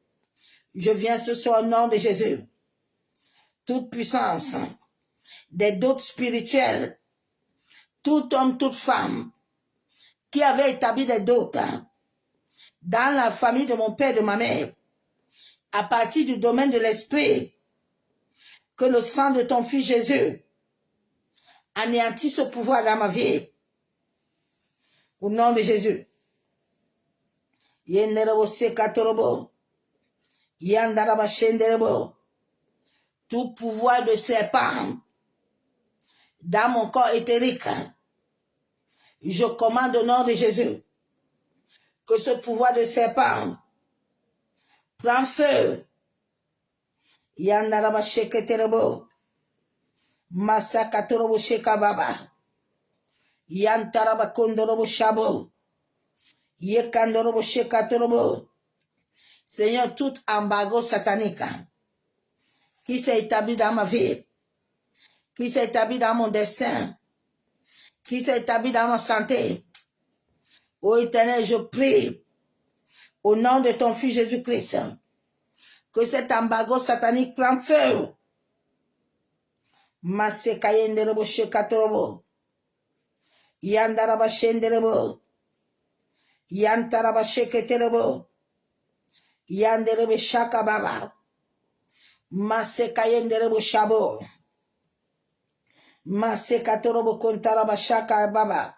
je viens ce soir au nom de Jésus. Toute puissance des doutes spirituels, tout homme, toute femme qui avait établi des doutes dans la famille de mon père et de ma mère, à partir du domaine de l'esprit, que le sang de ton fils Jésus anéantisse ce pouvoir dans ma vie. Au nom de Jésus. Yenderebo sekatorobo. Yandaraba shenderebo. Tout pouvoir de serpent dans mon corps éthérique, je commande au nom de Jésus que ce pouvoir de serpent prend feu. Yandaraba sheketerebo. Masakatorobo shekababa. Yantaraba kondorobo shabo. Yekandorobo shekatorobo. Seigneur, tout embargo satanique qui s'est établi dans ma vie, qui s'est établi dans mon destin, qui s'est établi dans ma santé. Ô Éternel, je prie au nom de ton Fils Jésus-Christ que cet embargo satanique prenne feu. Masekayenderebo shekatorobo. Yandaraba shenderebo. Yantaraba sheketerebo. Yanderebe shakababa. Masekayenderebo shabo. Masekatorobo kontaraba shakababa.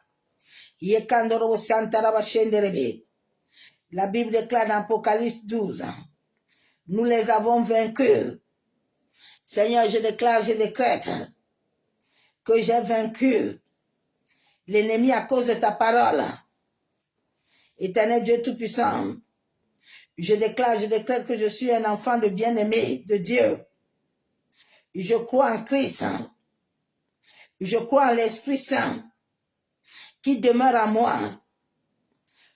Yekandorobo santaraba shenderebe. La Bible déclare dans Apocalypse 12, nous les avons vaincus. Seigneur, je déclare, je décrète que j'ai vaincu l'ennemi à cause de ta parole. Éternel Dieu Tout-Puissant, je déclare, je décrète que je suis un enfant de bien-aimé de Dieu. Je crois en Christ. Je crois en l'Esprit Saint qui demeure en moi.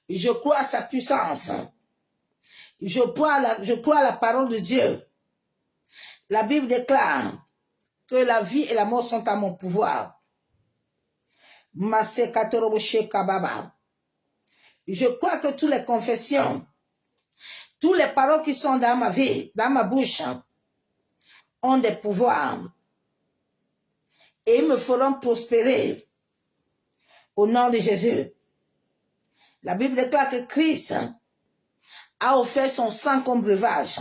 Je crois à sa puissance. Je crois à la parole de Dieu. La Bible déclare que la vie et la mort sont à mon pouvoir. Je crois que toutes les confessions, toutes les paroles qui sont dans ma vie, dans ma bouche, ont des pouvoirs et me feront prospérer au nom de Jésus. La Bible déclare que Christ a offert son sang comme breuvage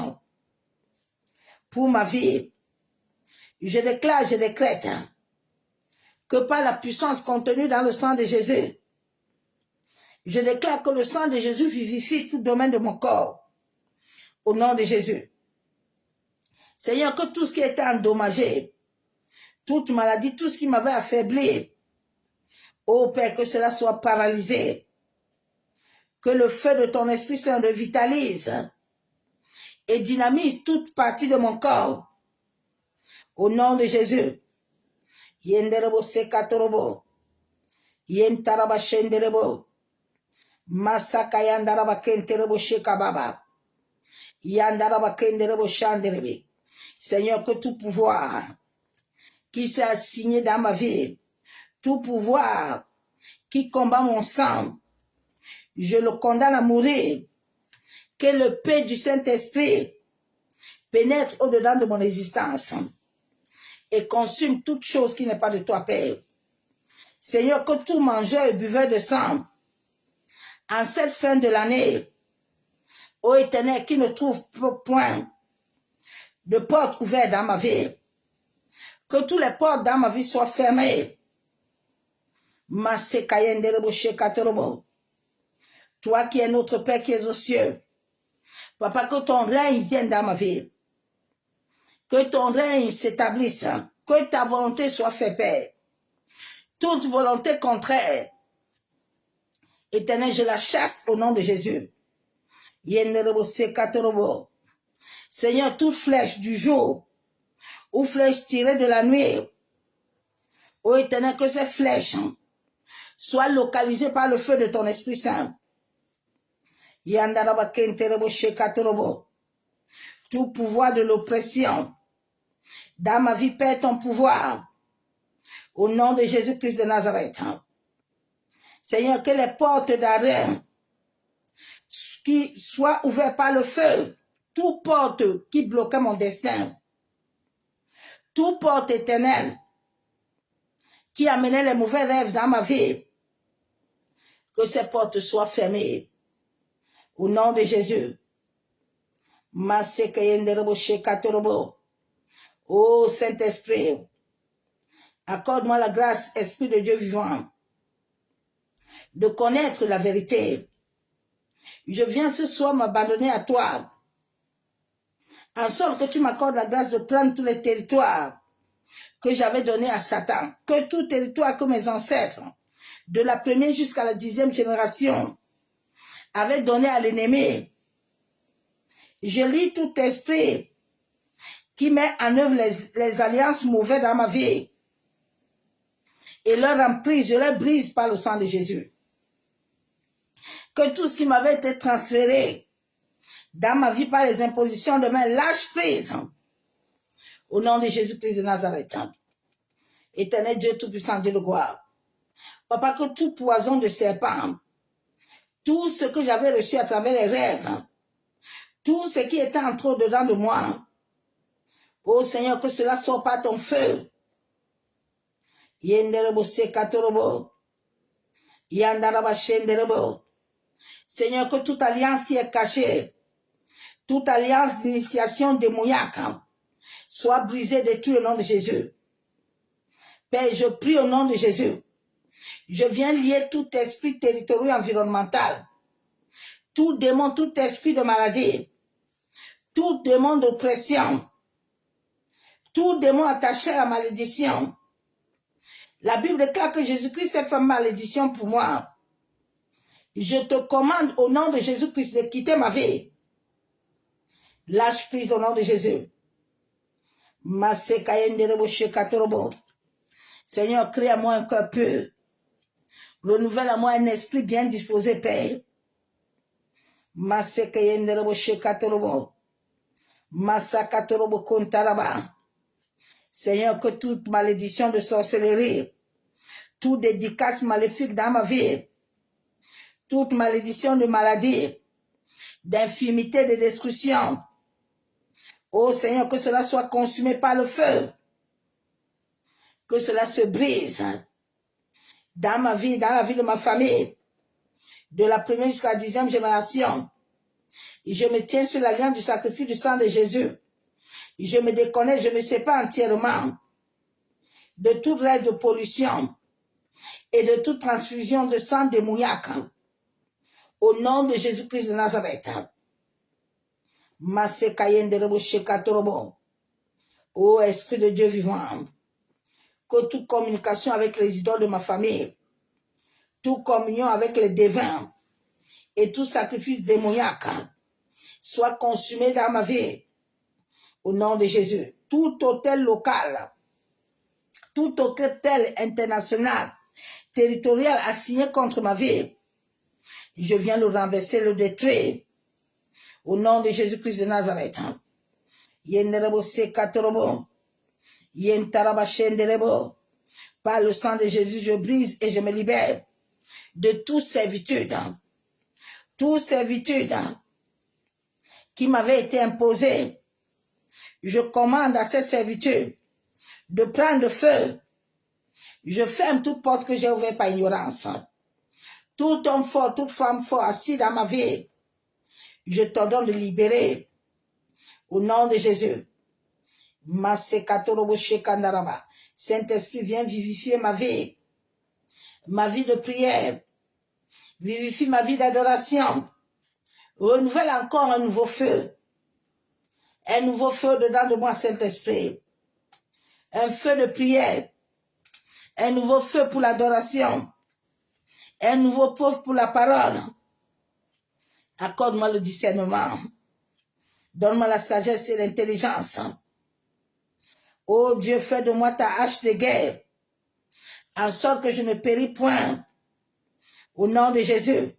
pour ma vie. Je déclare, je décrète que par la puissance contenue dans le sang de Jésus, je déclare que le sang de Jésus vivifie tout domaine de mon corps. Au nom de Jésus. Seigneur, que tout ce qui était endommagé, toute maladie, tout ce qui m'avait affaibli, ô Père, que cela soit paralysé. Que le feu de ton Esprit Saint revitalise et dynamise toute partie de mon corps. Au nom de Jésus. Yenderebo sekatorobo. Yentaraba shenderebo. Masaka yandaraba kenterebo shekababa. Yandaraba kenderebo shanderebe. Seigneur, que tout pouvoir qui s'est assigné dans ma vie, tout pouvoir qui combat mon sang, je le condamne à mourir. Que le paix du Saint-Esprit pénètre au-dedans de mon existence et consume toute chose qui n'est pas de toi, Père. Seigneur, que tout mangeur et buveur de sang, en cette fin de l'année, ô Éternel, qui ne trouve point de porte ouverte dans ma vie, que toutes les portes dans ma vie soient fermées. Toi qui es notre Père qui es aux cieux, Papa, que ton règne vienne dans ma vie, que ton règne s'établisse, que ta volonté soit faite, Père. Toute volonté contraire, Éternel, je la chasse au nom de Jésus. Seigneur, toute flèche du jour ou flèche tirée de la nuit, ô Éternel, que ces flèches soient localisées par le feu de ton Esprit Saint. Tout pouvoir de l'oppression dans ma vie, perd ton pouvoir. Au nom de Jésus-Christ de Nazareth. Seigneur, que les portes d'arrêt qui soient ouvertes par le feu, toute porte qui bloquait mon destin, toute porte éternelle qui amenait les mauvais rêves dans ma vie, que ces portes soient fermées. Au nom de Jésus. Ô Saint-Esprit, accorde-moi la grâce, Esprit de Dieu vivant, de connaître la vérité. Je viens ce soir m'abandonner à toi, en sorte que tu m'accordes la grâce de prendre tous les territoires que j'avais donnés à Satan, que tout territoire que mes ancêtres, de la première jusqu'à la 10e génération, avaient donné à l'ennemi. Je lis tout esprit qui met en œuvre les alliances mauvaises dans ma vie et leur emprise, je les brise par le sang de Jésus. Que tout ce qui m'avait été transféré dans ma vie par les impositions de main, lâche prise. Au nom de Jésus-Christ de Nazareth. Éternel Dieu Tout-Puissant, Dieu de gloire. Papa, que tout poison de serpent, tout ce que j'avais reçu à travers les rêves, tout ce qui était entré dedans de moi, ô Seigneur, que cela sorte par ton feu. Seigneur, que toute alliance qui est cachée, toute alliance d'initiation démoniaque, soit brisée, détruite au nom de Jésus. Père, je prie au nom de Jésus. Je viens lier tout esprit territorial environnemental, tout démon, tout esprit de maladie, tout démon d'oppression, tout démon attaché à la malédiction. La Bible déclare que Jésus-Christ a fait malédiction pour moi. Je te commande au nom de Jésus-Christ de quitter ma vie. Lâche prise au nom de Jésus. Seigneur, crée à moi un cœur pur. Renouvelle à moi un esprit bien disposé, Père. Seigneur, que toute malédiction de sorcellerie, toute dédicace maléfique dans ma vie, toute malédiction de maladie, d'infirmité, de destruction, ô Seigneur, que cela soit consumé par le feu, que cela se brise dans ma vie, dans la vie de ma famille, de la première jusqu'à la 10e génération. Et je me tiens sur l'alliance du sacrifice du sang de Jésus. Et je me déconnecte, je me sépare entièrement de toute règle de pollution et de toute transfusion de sang démoniaque. Au nom de Jésus-Christ de Nazareth. Ô Esprit de Dieu vivant, que toute communication avec les idoles de ma famille, toute communion avec les devins et tout sacrifice démoniaque soit consumé dans ma vie. Au nom de Jésus. Tout hôtel local, tout hôtel international, territorial assigné contre ma vie, je viens le renverser, le détruire. Au nom de Jésus-Christ de Nazareth. Par le sang de Jésus, je brise et je me libère de toute servitude qui m'avait été imposée. Je commande à cette servitude de prendre feu Je ferme toute porte que j'ai ouverte par ignorance. Tout homme fort, toute femme fort assis dans ma vie, je t'ordonne de libérer au nom de Jésus. Saint-Esprit, viens vivifier ma vie de prière, vivifie ma vie d'adoration, renouvelle encore un nouveau feu dedans de moi, Saint-Esprit, un feu de prière, un nouveau feu pour l'adoration, un nouveau feu pour la parole. Accorde-moi le discernement, donne-moi la sagesse et l'intelligence. Oh Dieu, fais de moi ta hache de guerre, en sorte que je ne péris point. Au nom de Jésus.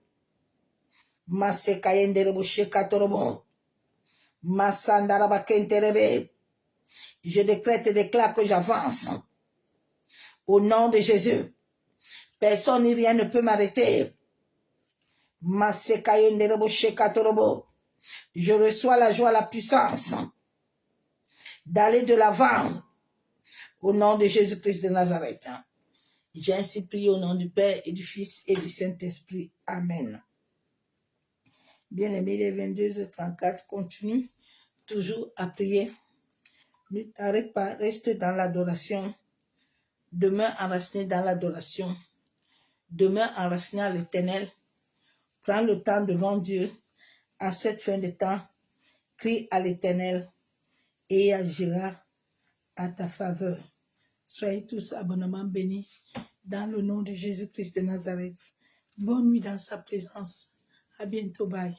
Je décrète et déclare que j'avance. Au nom de Jésus. Personne ni rien ne peut m'arrêter. Je reçois la joie, la puissance d'aller de l'avant. Au nom de Jésus-Christ de Nazareth. J'ai ainsi prié au nom du Père et du Fils et du Saint-Esprit. Amen. Bien-aimés, les 22h34, continue toujours à prier. Ne t'arrête pas, reste dans l'adoration. Demeure enraciné dans l'adoration. Demeure enraciné à l'Éternel. Prends le temps devant Dieu. En cette fin de temps, crie à l'Éternel et il agira à ta faveur. Soyez tous abondamment bénis dans le nom de Jésus-Christ de Nazareth. Bonne nuit dans sa présence. À bientôt. Bye.